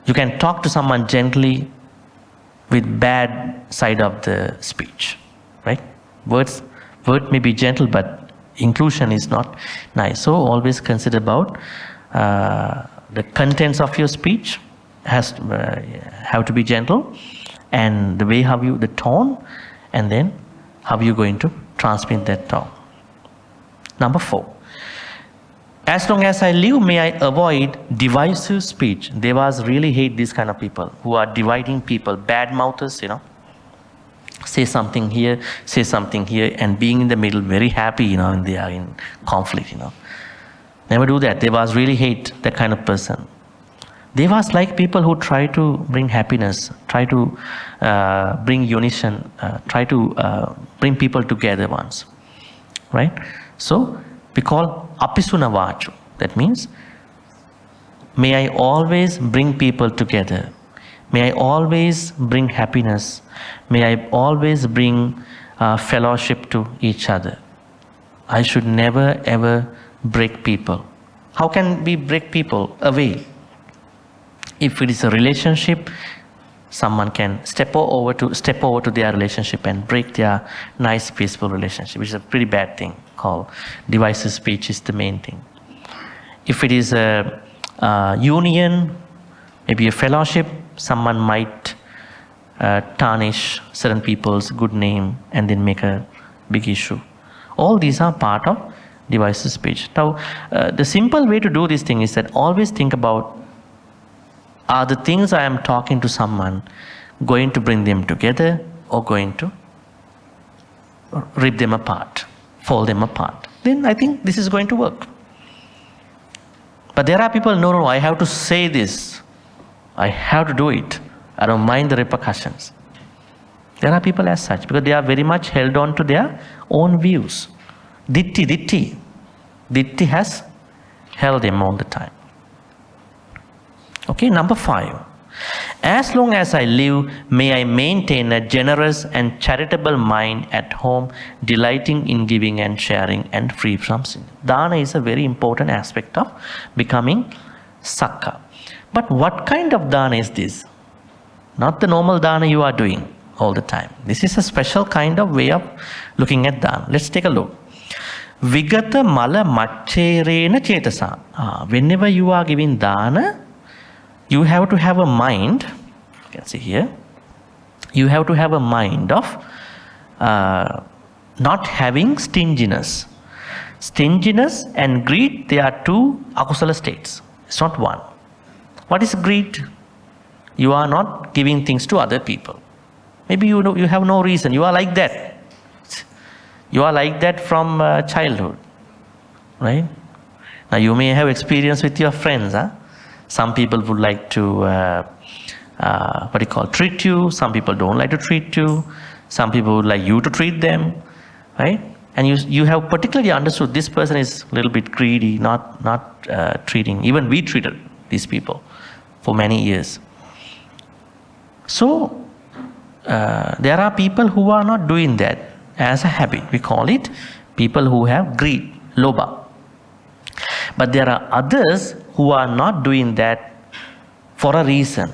you can talk to someone gently with bad side of the speech, right? Words Word may be gentle, but inclusion is not nice. So always consider about the contents of your speech has to, have to be gentle, and the way how you, the tone, and then how you going to transmit that tone. Number 4. As long as I live, may I avoid divisive speech. Devas really hate these kind of people who are dividing people, bad mouthers, you know. Say something here, say something here, and being in the middle, very happy, you know, and they are in conflict, you know. Never do that. Devas really hate that kind of person. Devas like people who try to bring happiness, try to bring unison, try to bring people together once, right? So we call apisuna vachu. That means, may I always bring people together. May I always bring happiness. May I always bring fellowship to each other. I should never ever break people. How can we break people away? If it is a relationship, someone can step over to their relationship and break their nice, peaceful relationship, which is a pretty bad thing. Called divisive speech is the main thing. If it is a union, maybe a fellowship, someone might tarnish certain people's good name and then make a big issue. All these are part of divisive speech. Now, the simple way to do this thing is that always think about, are the things I am talking to someone going to bring them together or going to rip them apart, fall them apart? Then I think this is going to work. But there are people, no, I have to say this. I have to do it. I don't mind the repercussions. There are people as such, because they are very much held on to their own views. Ditti has held them all the time. Okay, number 5. As long as I live, may I maintain a generous and charitable mind at home, delighting in giving and sharing and free from sin. Dana is a very important aspect of becoming Sakka. But what kind of dana is this? Not the normal dana you are doing all the time. This is a special kind of way of looking at dana. Let's take a look. Vigata mala maccherena chetasa. Whenever you are giving dana, you have to have a mind, you can see here, you have to have a mind of not having stinginess. Stinginess and greed, they are two akusala states. It's not one. What is greed? You are not giving things to other people. Maybe you have no reason. You are like that. You are like that from childhood, right? Now you may have experience with your friends. Some people would like to treat you. Some people don't like to treat you. Some people would like you to treat them, right? And you have particularly understood this person is a little bit greedy, not treating. Even we treated these people for many years. So there are people who are not doing that as a habit. We call it people who have greed, lobha. But there are others who are not doing that for a reason.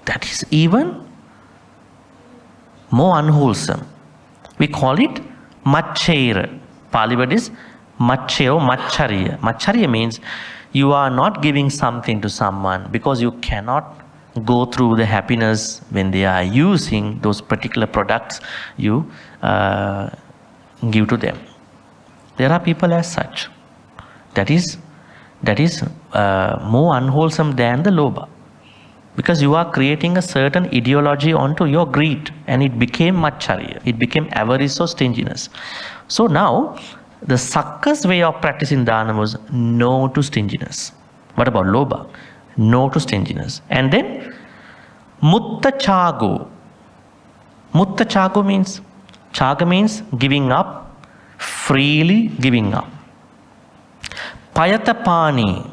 That is even more unwholesome. We call it macchaira. Pali word is maccheo, macchariya. Macchariya means you are not giving something to someone because you cannot go through the happiness when they are using those particular products you give to them. There are people as such. That is more unwholesome than the lobha, because you are creating a certain ideology onto your greed, and it became macchariya. It became avarice or stinginess. So now the Sakka's way of practicing dana was no to stinginess. What about lobha? No to stinginess. And then mutta chago. Mutta chago means, chaga means giving up, freely giving up. Payatapani.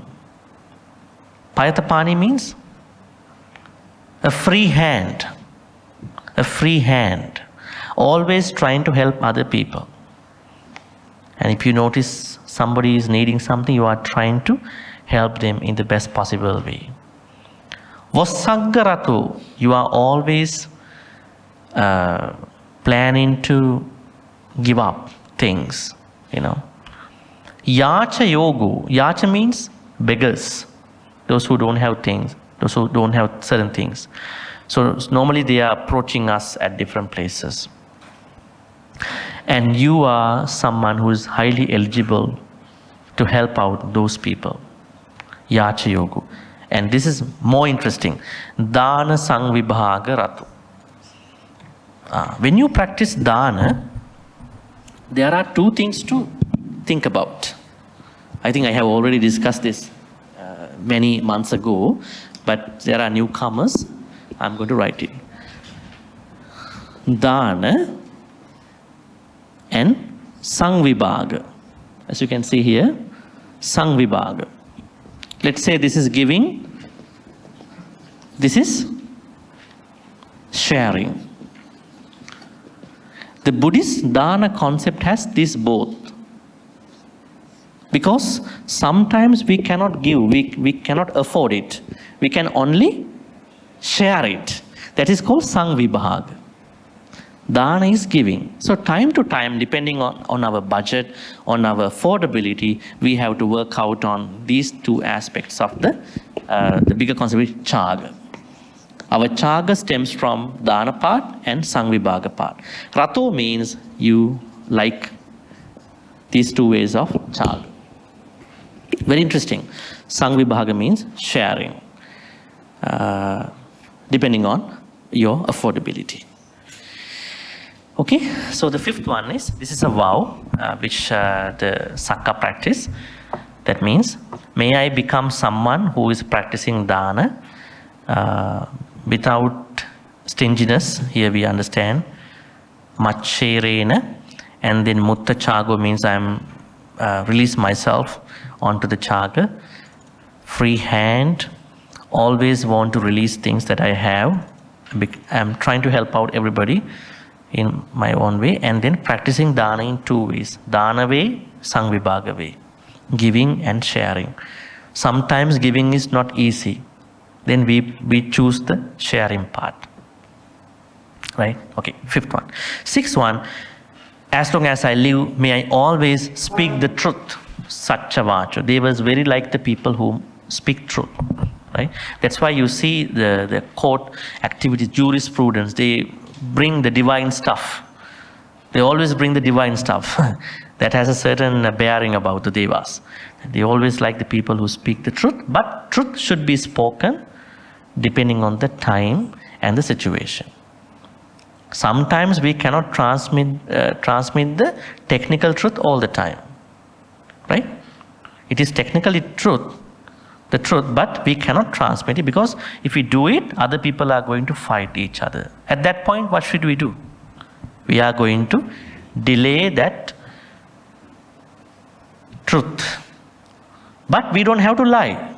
Payatapani means a free hand. A free hand. Always trying to help other people. And if you notice somebody is needing something, you are trying to help them in the best possible way. Vasaggaratu. You are always planning to give up things, you know. Yacha yogu. Yacha means beggars. Those who don't have things, those who don't have certain things. So normally they are approaching us at different places. And you are someone who is highly eligible to help out those people. Yacha yogu. And this is more interesting. Dana sangvibhaga ratu. When you practice dana, there are two things to think about. I think I have already discussed this many months ago, but there are newcomers. I'm going to write it. Dana and sangvibhaga. As you can see here, sangvibhaga. Let's say this is giving, this is sharing. The Buddhist dana concept has this both. Because sometimes we cannot give, we cannot afford it. We can only share it. That is called sangvibhaga. Dana is giving. So time to time, depending on our budget, on our affordability, we have to work out on these two aspects of the bigger concept, chaga. Our chaga stems from dana part and sangvibhaga part. Rato means you like these two ways of chaga. Very interesting. Sangvibhaga means sharing, depending on your affordability. Okay, so the fifth one is, this is a vow which the Sakka practice. That means, may I become someone who is practicing dana without stinginess. Here we understand maccherena, and then mutta chago means I'm release myself onto the chaga. Free hand, always want to release things that I have. I'm trying to help out everybody in my own way, and then practicing dana in two ways. Dana way, sangvibhaga way. Giving and sharing. Sometimes giving is not easy. Then we choose the sharing part. Right? Okay, fifth one. Sixth one, as long as I live, may I always speak the truth. Satcha vacho. Devas very like the people who speak truth. Right? That's why you see the court activities, jurisprudence, they bring the divine stuff. They always bring the divine stuff. That has a certain bearing about the Devas. They always like the people who speak the truth, but truth should be spoken depending on the time and the situation. Sometimes we cannot transmit the technical truth all the time. Right? It is technically the truth, but we cannot transmit it, because if we do it, other people are going to fight each other. At that point, what should we do? We are going to delay that truth. But we don't have to lie.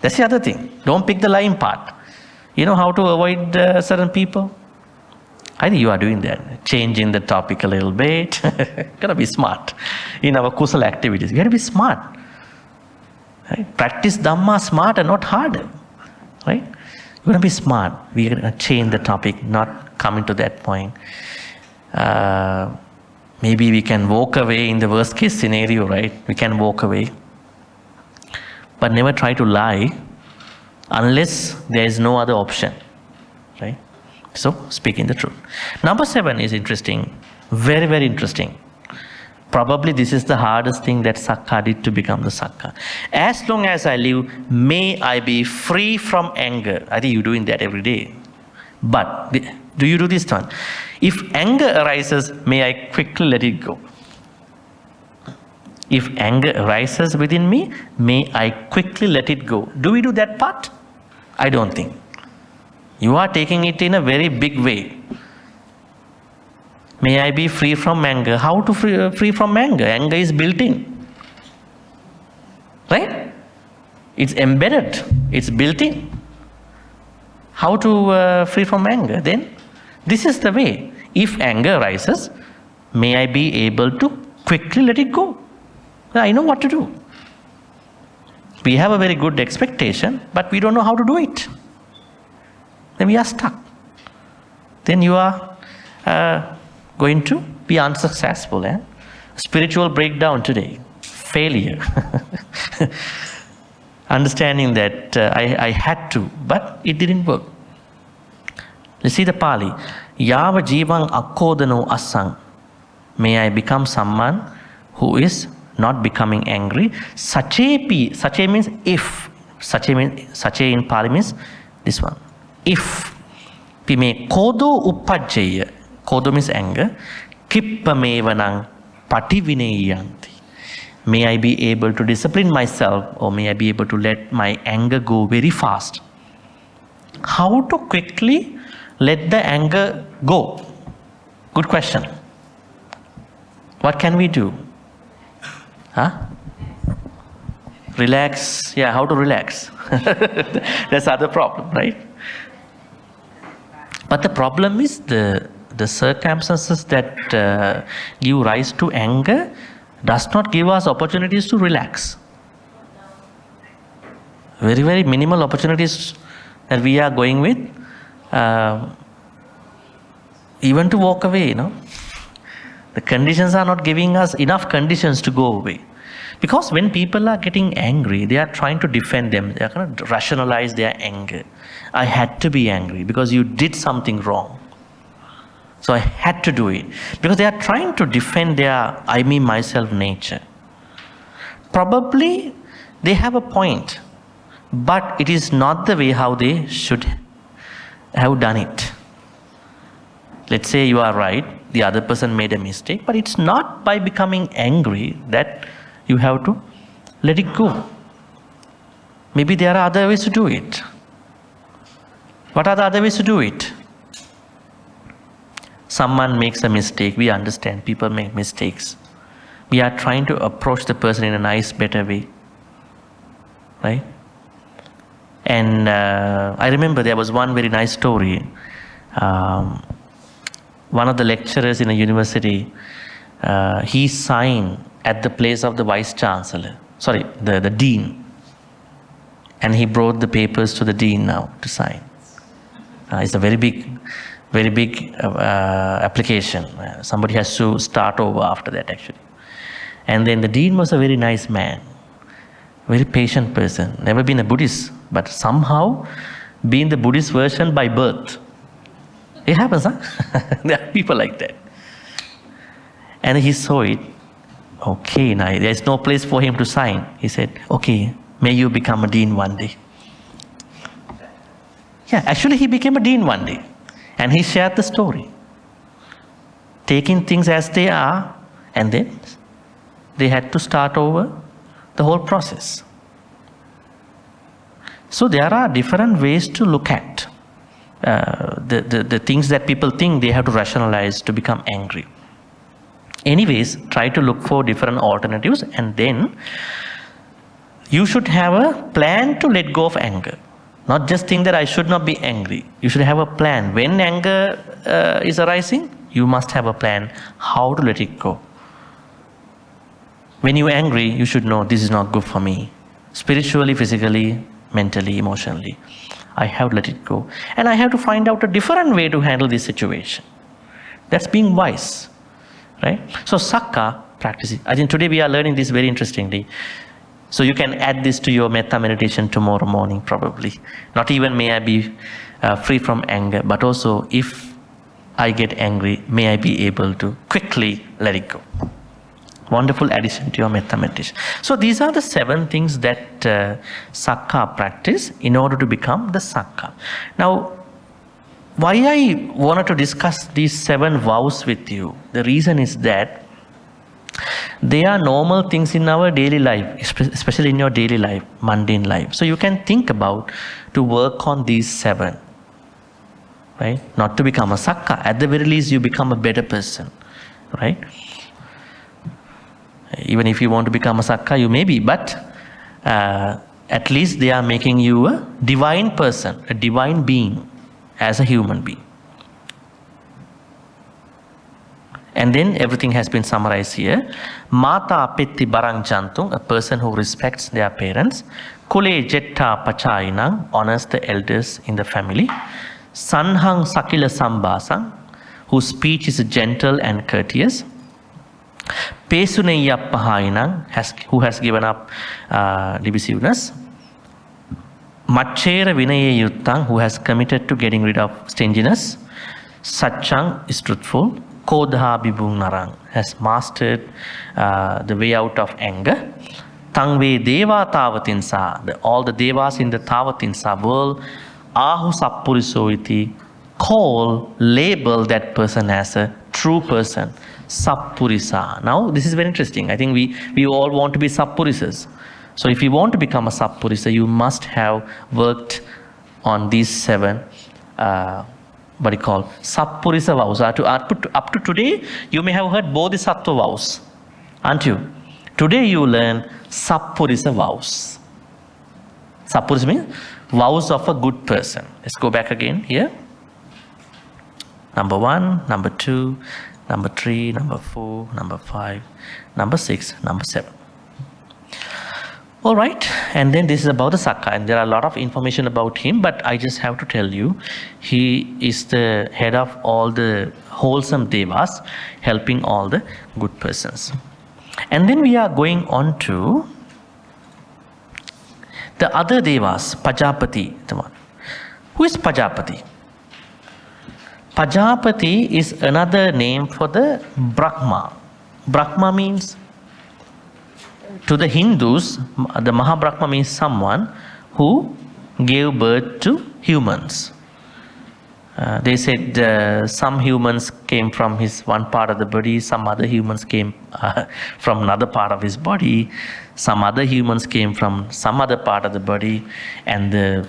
That's the other thing. Don't pick the lying part. You know how to avoid certain people? I think you are doing that. Changing the topic a little bit. Gotta be smart. In our kusala activities, you gotta be smart. Right? Practice Dhamma smarter, not harder. Right? You're going to be smart. We're going to change the topic, not come into that point. Maybe we can walk away in the worst case scenario, right? We can walk away. But never try to lie unless there is no other option. Right? So, speaking the truth. Number 7 is interesting. Very, very interesting. Probably this is the hardest thing that Sakka did to become the Sakka. As long as I live, may I be free from anger. I think you're doing that every day. But do you do this one? If anger arises, may I quickly let it go. If anger arises within me, may I quickly let it go. Do we do that part? I don't think. You are taking it in a very big way. May I be free from anger. How to free from anger? Anger is built in. Right? It's embedded. It's built in. How to free from anger? Then, this is the way. If anger arises, may I be able to quickly let it go. I know what to do. We have a very good expectation, but we don't know how to do it. Then we are stuck. Then you are going to be unsuccessful. Spiritual breakdown today, failure. Understanding that I had to, but it didn't work. You see the Pali, Yava Jivang Akkodano Asang. May I become someone who is not becoming angry. Sache Sache means if. Sache in Pali means this one. If. Pime Kodo Uppajjaya. Kodo means anger. Kippamevanang Pativineyanti. May I be able to discipline myself, or may I be able to let my anger go very fast. How to quickly let the anger go? Good question. What can we do? Relax. Yeah, how to relax? That's other problem, right? But the problem is the circumstances that give rise to anger does not give us opportunities to relax. Very, very minimal opportunities that we are going with, even to walk away, The conditions are not giving us enough conditions to go away. Because when people are getting angry, they are trying to defend them. They are going to rationalize their anger. I had to be angry because you did something wrong. So I had to do it. Because they are trying to defend their I, me, myself nature. Probably they have a point, but it is not the way how they should have done it. Let's say you are right, the other person made a mistake, but it's not by becoming angry that you have to let it go. Maybe there are other ways to do it. What are the other ways to do it? Someone makes a mistake. We understand people make mistakes. We are trying to approach the person in a nice, better way. Right? And I remember there was one very nice story. One of the lecturers in a university, he signed at the place of the vice chancellor. Sorry, the dean. And he brought the papers to the dean now to sign. It's a very big application. Somebody has to start over after that, actually. And then the dean was a very nice man, very patient person, never been a Buddhist, but somehow been the Buddhist version by birth. It happens, huh? There are people like that. And he saw it. Okay, now there's no place for him to sign. He said, okay, may you become a dean one day. Yeah, actually he became a dean one day. And he shared the story. Taking things as they are, and then they had to start over the whole process. So there are different ways to look at the things that people think they have to rationalize to become angry. Anyways, try to look for different alternatives, and then you should have a plan to let go of anger. Not just think that I should not be angry. You should have a plan. When anger is arising, you must have a plan how to let it go. When you're angry, you should know this is not good for me. Spiritually, physically, mentally, emotionally. I have to let it go. And I have to find out a different way to handle this situation. That's being wise. Right? So Sakka practice. I think today we are learning this very interestingly. So you can add this to your metta meditation tomorrow morning probably. Not even may I be free from anger, but also if I get angry, may I be able to quickly let it go. Wonderful addition to your metta meditation. So these are the 7 things that Sakka practice in order to become the Sakka. Now, why I wanted to discuss these 7 vows with you, the reason is that they are normal things in our daily life, especially in your daily life, mundane life. So you can think about to work on these 7, right? Not to become a Sakka. At the very least, you become a better person, right? Even if you want to become a Sakka, you may be, but at least they are making you a divine person, a divine being as a human being. And then everything has been summarized here. Mata pitti barang jantung, a person who respects their parents. Kule jetta pachainang, honors the elders in the family. Sanhang sakila sambasang, whose speech is gentle and courteous. Pesuneyya Pahainang, who has given up divisiveness. Machera Vinaye Yuttang, who has committed to getting rid of stinginess. Satchang is truthful. Kodha Bibung Narang, has mastered the way out of anger. Tangve Deva Tavatinsa, all the Devas in the Tavatinsa world, Ahu Sappuriso iti, call, label that person as a true person. Sappurisa. Now, this is very interesting. I think we all want to be Sappurisas. So, if you want to become a Sappurisa, you must have worked on these 7 what you call Sappurisa vows. Up to today, you may have heard Bodhisattva vows, aren't you? Today you learn Sappurisa vows. Sappurisa means vows of a good person. Let's go back again here. Number 1, number 2, number 3, number 4, number 5, number 6, number 7. All right, and then this is about the Sakka, and there are a lot of information about him, but I just have to tell you, he is the head of all the wholesome Devas, helping all the good persons. And then we are going on to the other Devas, Pajapati. Who is Pajapati? Pajapati is another name for the Brahma. Brahma means, to the Hindus, the Maha means someone who gave birth to humans. They said some humans came from his one part of the body, some other humans came from another part of his body, some other humans came from some other part of the body, and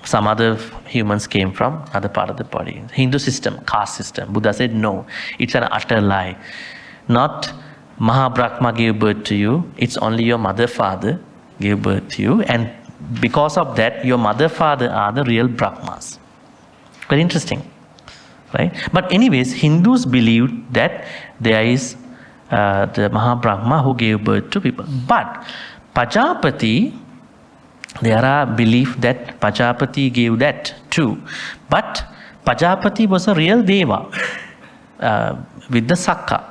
some other humans came from other part of the body. Hindu system, caste system. Buddha said no, it's an utter lie. Not Maha gave birth to you, it's only your mother, father gave birth to you, and because of that, your mother, father are the real Brahmas. Very interesting, right? But anyways, Hindus believe that there is the Maha who gave birth to people. But Pajapati, there are belief that Pajapati gave that too. But Pajapati was a real Deva with the Sakka.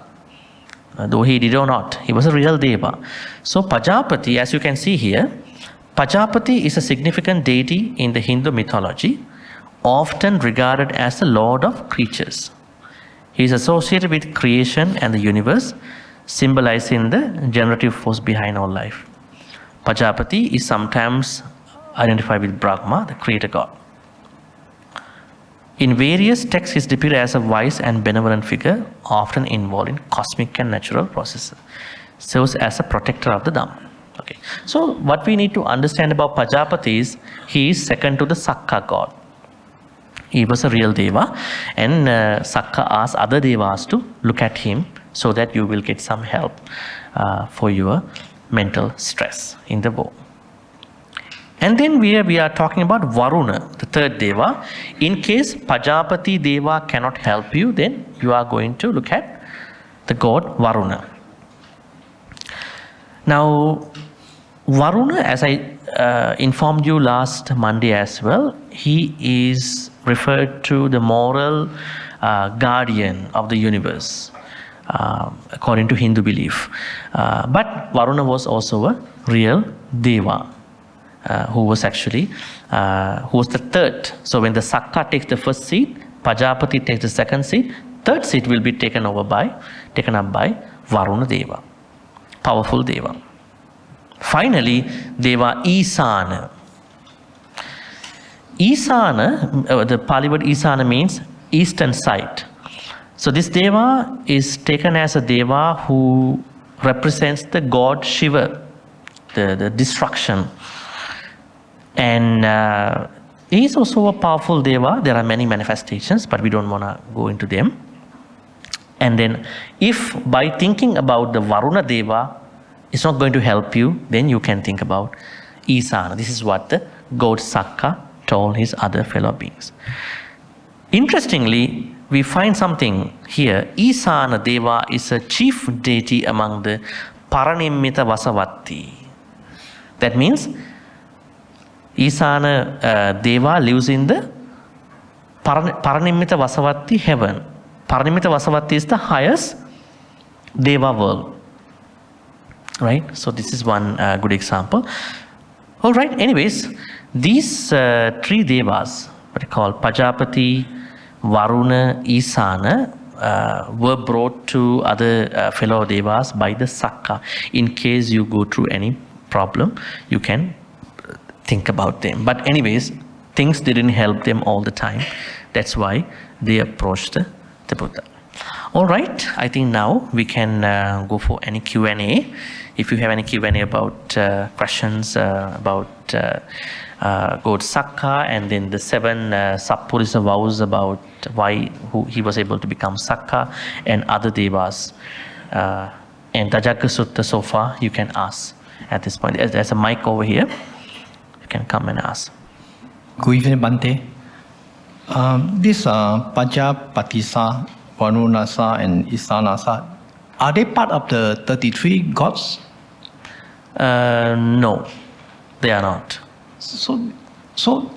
Though he did or not, he was a real Deva. So Pajapati, as you can see here, Pajapati is a significant deity in the Hindu mythology, often regarded as the lord of creatures. He is associated with creation and the universe, symbolizing the generative force behind all life. Pajapati is sometimes identified with Brahma, the creator god. In various texts, he is depicted as a wise and benevolent figure, often involved in cosmic and natural processes. Serves as a protector of the Dhamma. Okay. So, what we need to understand about Pajapati is, he is second to the Sakka god. He was a real Deva, and Sakka asked other Devas to look at him so that you will get some help for your mental stress in the war. And then we are talking about Varuna, the third Deva. In case Pajapati Deva cannot help you, then you are going to look at the god Varuna. Now, Varuna, as I informed you last Monday as well, he is referred to the moral guardian of the universe, according to Hindu belief. But Varuna was also a real Deva. Who was actually who was the third. So when the Sakka takes the first seat, Pajapati takes the second seat, third seat will be taken up by Varuna Deva, powerful Deva. Finally, Deva Isana. Isana, the Pali word Isana means eastern side. So this Deva is taken as a Deva who represents the god Shiva, the destruction. And he is also a powerful Deva. There are many manifestations, but we don't want to go into them. And then if by thinking about the Varuna Deva is not going to help you, then you can think about Isana. This is what the god Sakka told his other fellow beings. Interestingly, we find something here. Isana Deva is a chief deity among the Paranimmita Vasavatti. That means Isana Deva lives in the Paranimmita Vasavatti heaven. Parinimita Vasavatti is the highest Deva world. Right? So this is one good example. All right, anyways, these three Devas, what I call Pajapati, Varuna, Isana, were brought to other fellow Devas by the Sakka. In case you go through any problem, you can think about them. But anyways, things didn't help them all the time. That's why they approached the Buddha. All right, I think now we can go for any Q&A. If you have any Q&A about questions about God Sakka and then the 7 Sappurisa vows about why he was able to become Sakka and other Devas and Dhajjha Sutta so far, you can ask at this point. There's a mic over here. You can come and ask. Good evening, Bhante. This Pajapatisa, Varunasa and Isanasa, are they part of the 33 gods? No, they are not. So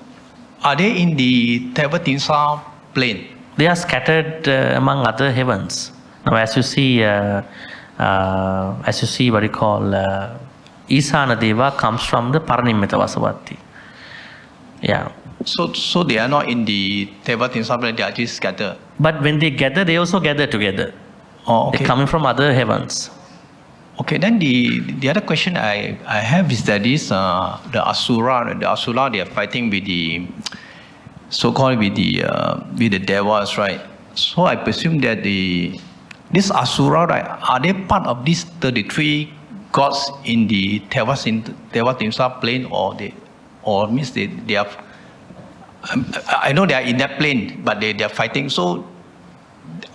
are they in the Tevatinsa plane? They are scattered among other heavens. Now, as you see, what you call Isana Deva comes from the Parinimita Vasavatti. Yeah. So they are not in the Tevatinsa plane. They are just scattered. But when they gather, they also gather together. Oh, okay. They're coming from other heavens. Okay, then the other question I have is that is the Asura they are fighting with the so-called with the Devas, right? So I presume that this Asura, right, are they part of these 33 gods in the Tevatinsa plane, or means they are? I know they are in that plane, but they are fighting. So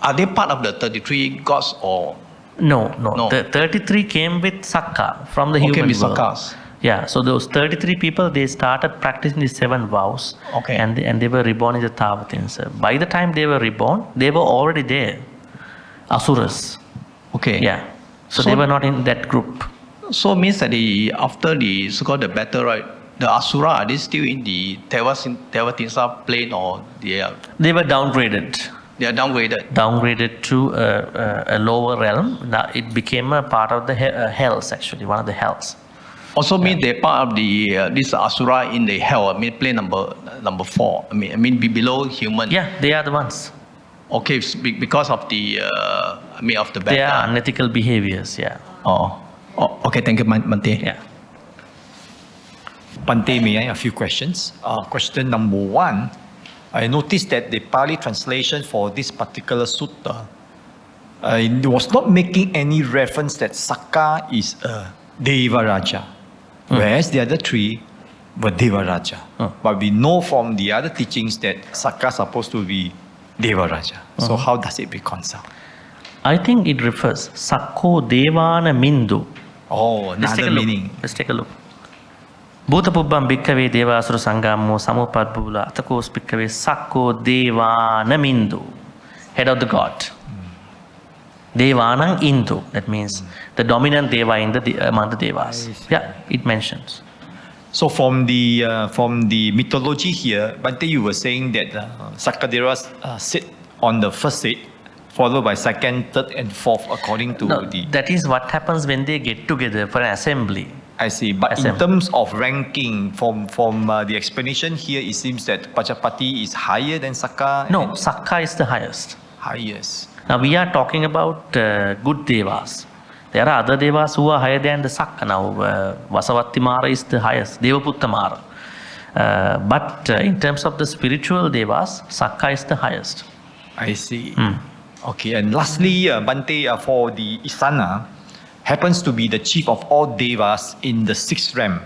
are they part of the 33 gods or? No. The 33 came with Sakka from the human world. Sakkas. Yeah, so those 33 people, they started practicing the 7 vows. Okay. And they were reborn in the Tavatinsa. By the time they were reborn, they were already there. Asuras. Okay. Yeah. So they were not in that group. So means that after the so-called the battle, right, the Asura, are they still in the Tevatinsa plane, or They were downgraded. They are downgraded. Downgraded to a lower realm. Now it became a part of the hells, actually, one of the hells. Also means they're part of the this Asura in the hell. I mean, plane number 4. I mean below human. Yeah, they are the ones. Okay, because of the of the battle. They are unethical behaviors. Yeah. Oh, okay. Thank you, Bhante. Yeah. Bhante, may I a few questions? Question number 1. I noticed that the Pali translation for this particular sutta it was not making any reference that Sakka is a Deva Raja, whereas the other 3 were Deva Raja. But we know from the other teachings that Sakka is supposed to be Deva Raja. So how does it reconcile? I think it refers Sakko Devana Mindu. Oh, another meaning. Let's take a look. Bhutapubbam bhikkave deva asura sangamo samupadbula atakos bhikkave Sakko Devana Mindu. Head of the god. Devanang Indu. That means the dominant deva among the devas. Yeah, it mentions. So from the mythology here, Bhante, you were saying that Sakka Devas sit on the first seat, followed by second, third, and fourth, according to That is what happens when they get together for an assembly. I see. But in terms of ranking, from the explanation here, it seems that Pajapati is higher than Sakka. No, Sakka is the highest. Highest. Now we are talking about good devas. There are other devas who are higher than the Sakka. Now Vasavatti Mara is the highest, Devaputta Mara. But in terms of the spiritual devas, Sakka is the highest. I see. Okay, and lastly, Bhante, for the Isana, happens to be the chief of all devas in the 6th realm.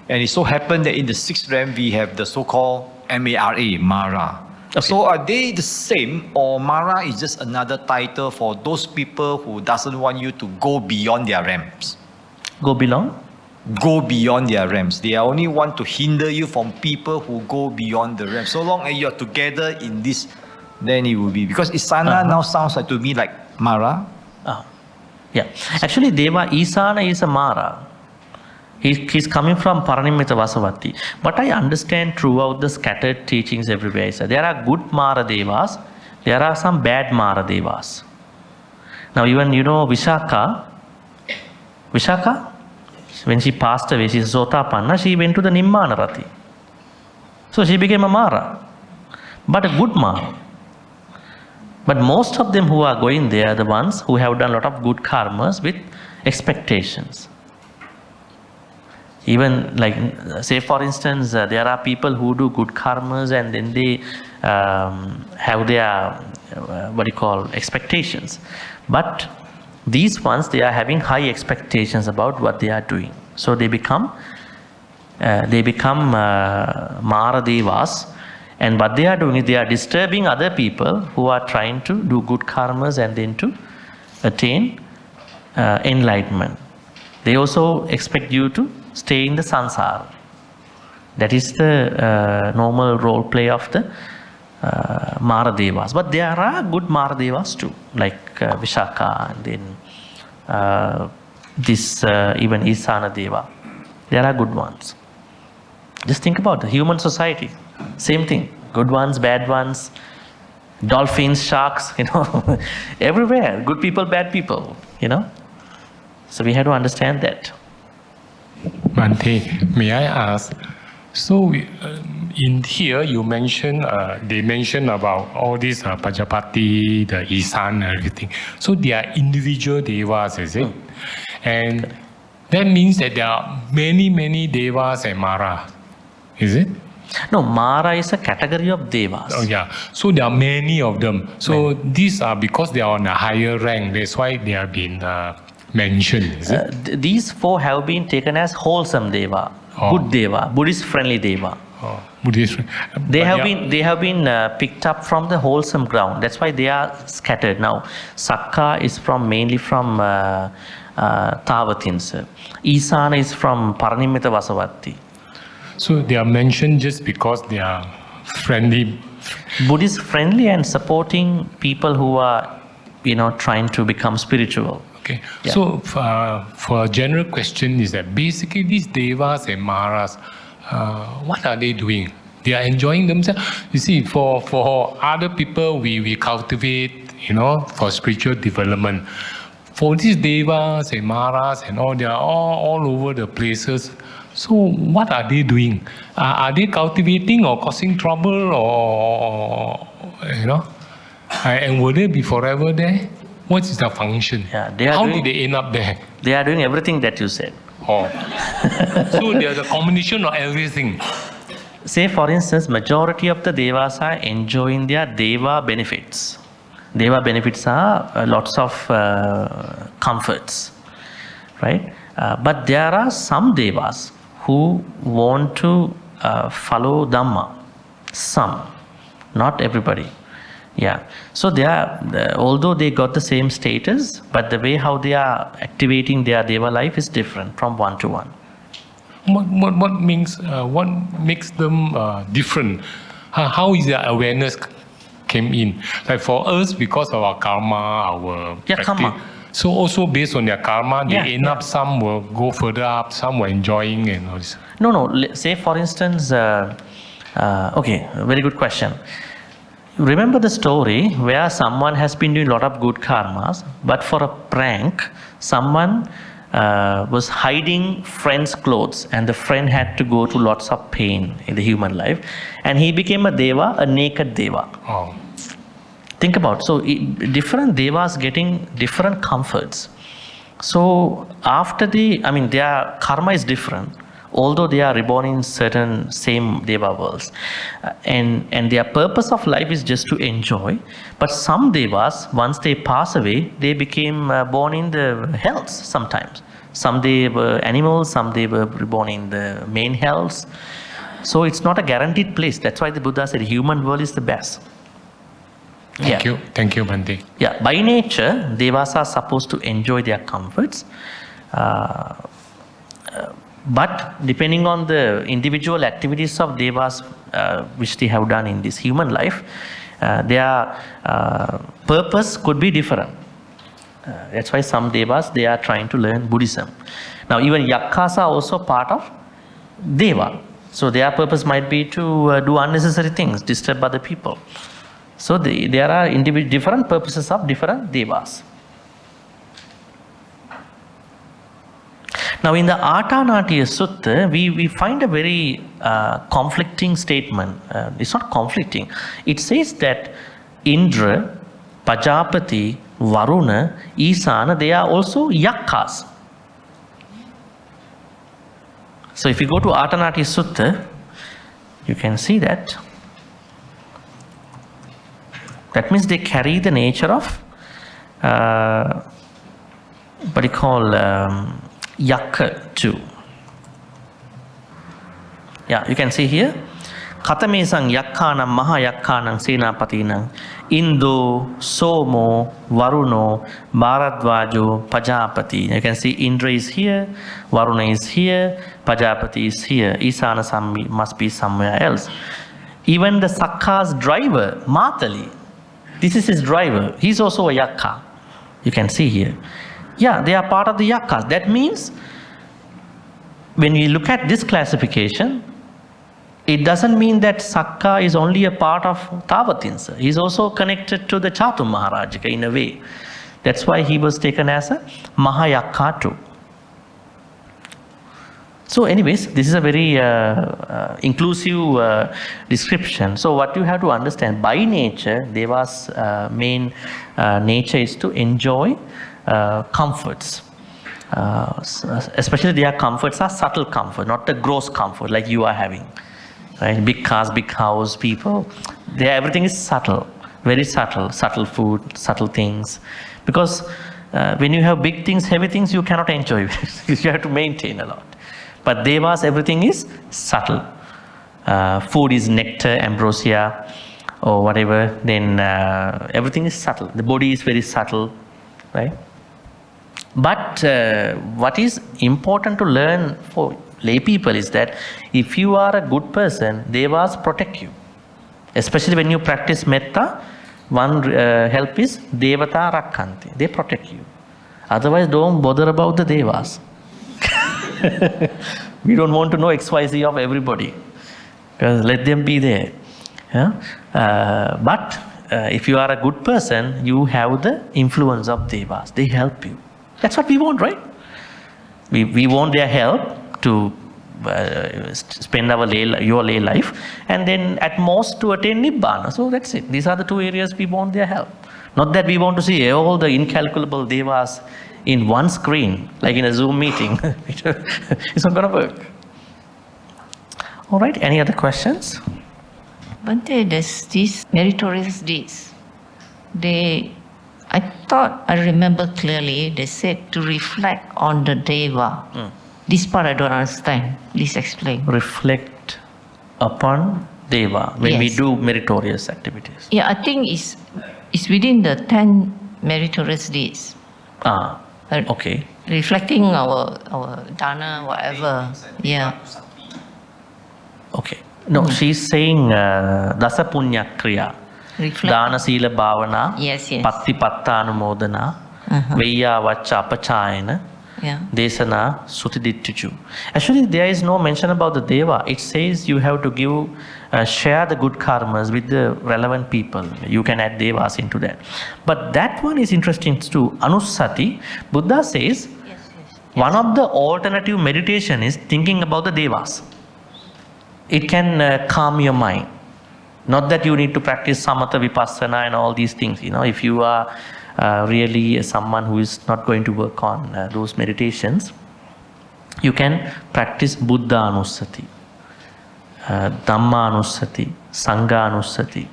And it so happened that in the 6th realm, we have the so-called Mara, Mara. Okay. So are they the same, or Mara is just another title for those people who doesn't want you to go beyond their realms? Go beyond? Go beyond their realms. They only want to hinder you from people who go beyond the realms. So long as you're together in this, then it will be. Because Isana now sounds like to me like Mara. Yeah. Actually, Deva Isana is a Mara. He's coming from Parinimita Vasavatti. But I understand throughout the scattered teachings everywhere, there are good Mara Devas, There are some bad Mara Devas. Now even Vishaka, when she passed away, she's Sotapanna, she went to the Nimmana Rati. So she became a Mara, but a good Mara. But most of them who are going there are the ones who have done a lot of good karmas with expectations. Even like, say for instance, there are people who do good karmas and then they have their, expectations. But these ones, they are having high expectations about what they are doing. So they become Mara Devas. And what they are doing is they are disturbing other people who are trying to do good karmas and then to attain enlightenment. They also expect you to stay in the sansara. That is the normal role play of the Mara Devas. But there are good Mara Devas too, like Vishaka and then even Isana Deva. There are good ones. Just think about the human society. Same thing. Good ones, bad ones, dolphins, sharks, everywhere. Good people, bad people, So we have to understand that. Bhante, may I ask? So in here you mentioned, they mentioned about all these Pajapati, the Isan, everything. So they are individual devas, is it? And that means that there are many, many devas and Mara, is it? No, Mara is a category of devas. Oh yeah, so there are many of them. So these are because they are on a higher rank. That's why they have been mentioned. Is it? These four have been taken as wholesome deva, good deva, Buddhist friendly deva. Oh, Buddhist. They have been picked up from the wholesome ground. That's why they are scattered now. Sakka is mainly from Tavatins. Isana is from Paranimita Vasavatti. So they are mentioned just because they are friendly. Buddhist friendly and supporting people who are, trying to become spiritual. Okay. Yeah. So for a general question is that basically these devas and maras, what are they doing? They are enjoying themselves. You see, for other people, we cultivate, for spiritual development. For these devas and maras and all, they are all over the places. So what are they doing? Are they cultivating or causing trouble or and will they be forever there? What is the function? Yeah, how did they end up there? They are doing everything that you said. Oh. So they are the combination of everything. Say for instance, majority of the devas are enjoying their deva benefits. Deva benefits are lots of comforts, right? But there are some devas who want to follow Dhamma. Some, not everybody. Yeah. So they are, although they got the same status, but the way how they are activating their deva life is different from one to one. What makes them different? How is their awareness came in? Like for us, because of our karma, our practice. Karma. So also based on their karma, they end up, some will go further up, some were enjoying and all this. No. Say for instance, okay, very good question. Remember the story where someone has been doing a lot of good karmas, but for a prank, someone was hiding friend's clothes and the friend had to go through lots of pain in the human life, and he became a deva, a naked deva. Oh. Think about, so different devas getting different comforts. So after their karma is different, although they are reborn in certain same deva worlds, and their purpose of life is just to enjoy. But some devas, once they pass away, they became born in the hells sometimes. Some they were animals, some they were reborn in the main hells. So it's not a guaranteed place. That's why the Buddha said human world is the best. Thank you, Bhante. Yeah, by nature, devas are supposed to enjoy their comforts. But depending on the individual activities of devas which they have done in this human life, their purpose could be different. That's why some devas, they are trying to learn Buddhism. Now even yaksas are also part of deva. So their purpose might be to do unnecessary things, disturb other people. So there are different purposes of different devas. Now in the Atanatiya Sutta, we find a very conflicting statement. It's not conflicting. It says that Indra, Pajapati, Varuna, Isana, they are also yaksas. So if you go to Atanatiya Sutta, you can see that. That means they carry the nature of what you call yakka too. Yeah, you can see here. Katamesang yakkanam maha yakkanam senapatinam Indo, Somo, Varuno, Bharadvajo, Pajapati. You can see Indra is here, Varuna is here, Pajapati is here. Isana must be somewhere else. Even the Sakka's driver, Matali, this is his driver. He's also a yakka. You can see here. Yeah, they are part of the yakkas. That means when we look at this classification, it doesn't mean that Sakka is only a part of Tavatinsa. He's also connected to the Chatu Maharajika in a way. That's why he was taken as a Mahayakka too. So anyways, this is a very inclusive description. So what you have to understand, by nature, Deva's main nature is to enjoy comforts. Especially their comforts are subtle comfort, not the gross comfort like you are having. Right? Big cars, big house, people. Everything is subtle, very subtle. Subtle food, subtle things. Because when you have big things, heavy things, you cannot enjoy it. You have to maintain a lot. But Devas, everything is subtle. Food is nectar, ambrosia, or whatever. Then everything is subtle. The body is very subtle, right? But what is important to learn for lay people is that if you are a good person, Devas protect you. Especially when you practice metta, one help is Devata Rakkanti. They protect you. Otherwise, don't bother about the Devas. We don't want to know XYZ of everybody. Because let them be there. Yeah? But if you are a good person, you have the influence of Devas. They help you. That's what we want, right? We want their help to spend your lay life, and then at most to attain Nibbana. So that's it. These are the two areas we want their help. Not that we want to see all the incalculable Devas in one screen, like in a Zoom meeting. It's not going to work. All right, any other questions? Bhante, there's these meritorious deeds. I thought I remember clearly, they said to reflect on the Deva. This part I don't understand. Please explain. Reflect upon Deva when we do meritorious activities. Yeah, I think it's within the 10 meritorious deeds. Okay. Reflecting our dana, whatever. Yeah. Okay. No, she's saying Dasa Punya Kriya. Dana Sila Bhavana. Yes. Patti Patta Anumodana. Veya Vacha Apachayana. Desana Sutidittuju. Actually, there is no mention about the Deva. It says you have to share the good karmas with the relevant people. You can add Devas into that. But that one is interesting too. Anusati, Buddha says, one of the alternative meditation is thinking about the Devas. It can calm your mind. Not that you need to practice Samatha Vipassana and all these things. If you are really someone who is not going to work on those meditations, you can practice Buddha Anusati, Dhamma Anusati, Sangha Anusati.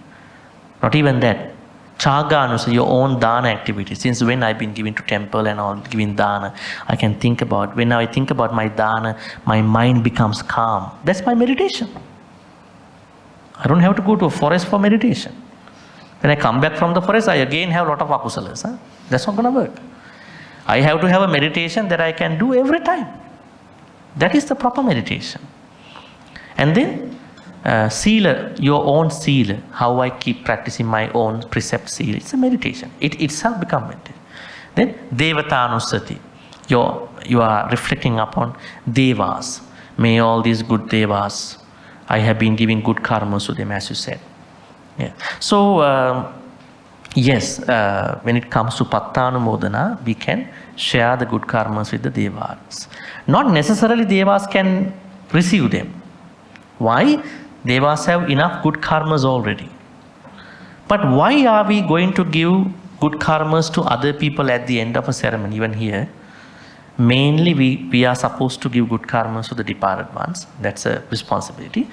Not even that. Chaga Anusati, your own dana activity. Since when I've been giving to temple and all, giving dana, I can think about, when I think about my dana, my mind becomes calm. That's my meditation. I don't have to go to a forest for meditation. When I come back from the forest, I again have a lot of akusalas. That's not going to work. I have to have a meditation that I can do every time. That is the proper meditation. And then sila, your own sila, how I keep practicing my own precept sila. It's a meditation. It itself becomes meditation. Then Devatanusati, you are reflecting upon Devas. May all these good Devas, I have been giving good karma to them, as you said. Yeah. So, yes, when it comes to Pattanumodana, we can share the good karmas with the Devas. Not necessarily Devas can receive them. Why? Devas have enough good karmas already. But why are we going to give good karmas to other people at the end of a ceremony, even here? Mainly we are supposed to give good karmas to the departed ones. That's a responsibility.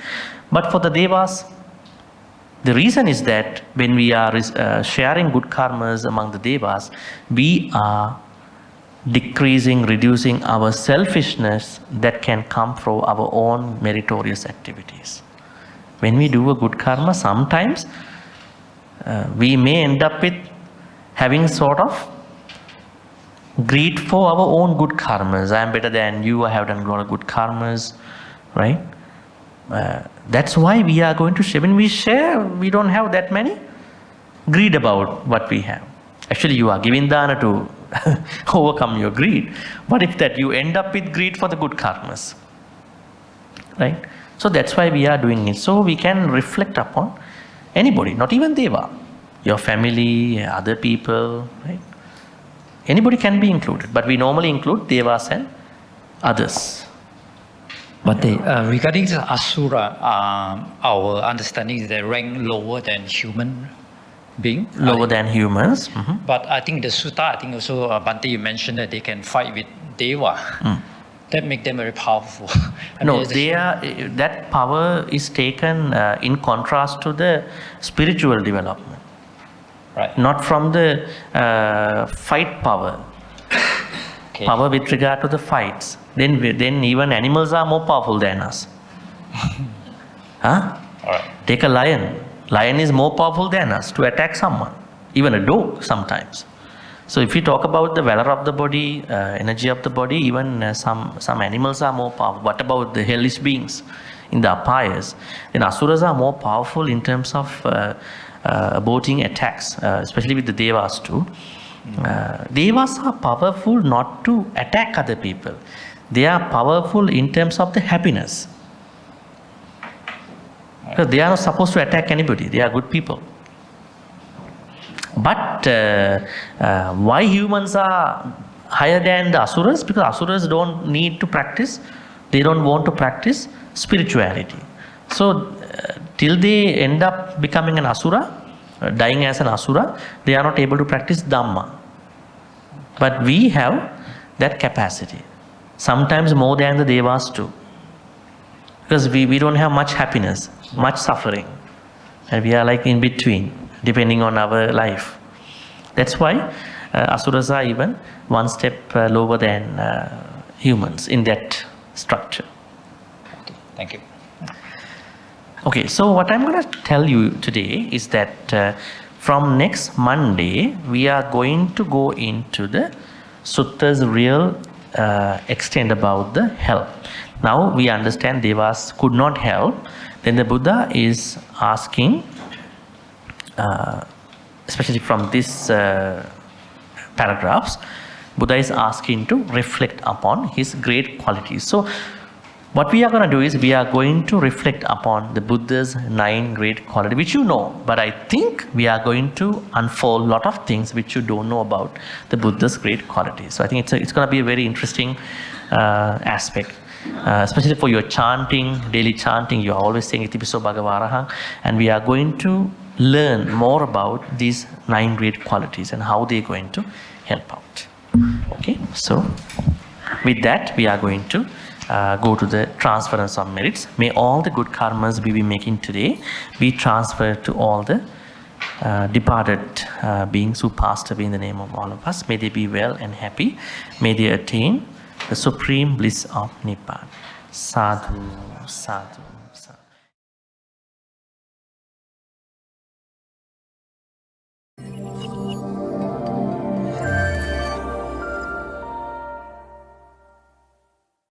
But for the Devas, the reason is that when we are sharing good karmas among the Devas, we are decreasing, reducing our selfishness that can come from our own meritorious activities. When we do a good karma, sometimes we may end up with having sort of greed for our own good karmas. I am better than you, I have done a lot of good karmas, right? That's why we are going to share. When we share, we don't have that many greed about what we have. Actually, you are giving dana to overcome your greed. What if that you end up with greed for the good karmas, right? So that's why we are doing it. So we can reflect upon anybody, not even Deva, your family, other people, right? Anybody can be included, but we normally include Devas and others. Bhante, regarding the Asura, our understanding is they rank lower than human being. Lower than humans. But I think the Sutta, I think also Bhante, you mentioned that they can fight with Deva. That make them very powerful. No, that power is taken in contrast to the spiritual development. Right. Not from the fight power. Okay. Power with regard to the fights. Then even animals are more powerful than us. Huh? All right. Take a lion. Lion is more powerful than us to attack someone. Even a dog sometimes. So if we talk about the valor of the body, energy of the body, even some animals are more powerful. What about the hellish beings in the apayas? Then Asuras are more powerful in terms of aborting attacks, especially with the Devas too. Devas are powerful not to attack other people. They are powerful in terms of the happiness. Because they are not supposed to attack anybody. They are good people. But why humans are higher than the Asuras? Because Asuras don't need to practice. They don't want to practice spirituality. So till they end up becoming an Asura, dying as an Asura, they are not able to practice Dhamma. But we have that capacity. Sometimes more than the Devas too. Because we don't have much happiness, much suffering. And we are like in between, depending on our life. That's why Asuras are even one step lower than humans in that structure. Thank you. Okay, so what I'm going to tell you today is that from next Monday, we are going to go into the Sutta's real extent about the help. Now we understand Devas could not help. Then the Buddha is asking, especially from this paragraphs, Buddha is asking to reflect upon his great qualities. So what we are going to do is we are going to reflect upon the Buddha's 9 great qualities, which you know, but I think we are going to unfold a lot of things which you don't know about the Buddha's great qualities. So I think it's going to be a very interesting aspect. Especially for your chanting, daily chanting, you are always saying Itipiso Bhagavarahang, and we are going to learn more about these 9 great qualities and how they are going to help out. Okay, so with that we are going to go to the transference of merits. May all the good karmas we be making today be transferred to all the departed beings who passed away in the name of all of us. May they be well and happy. May they attain the supreme bliss of Nibbana. Sadhu, sadhu.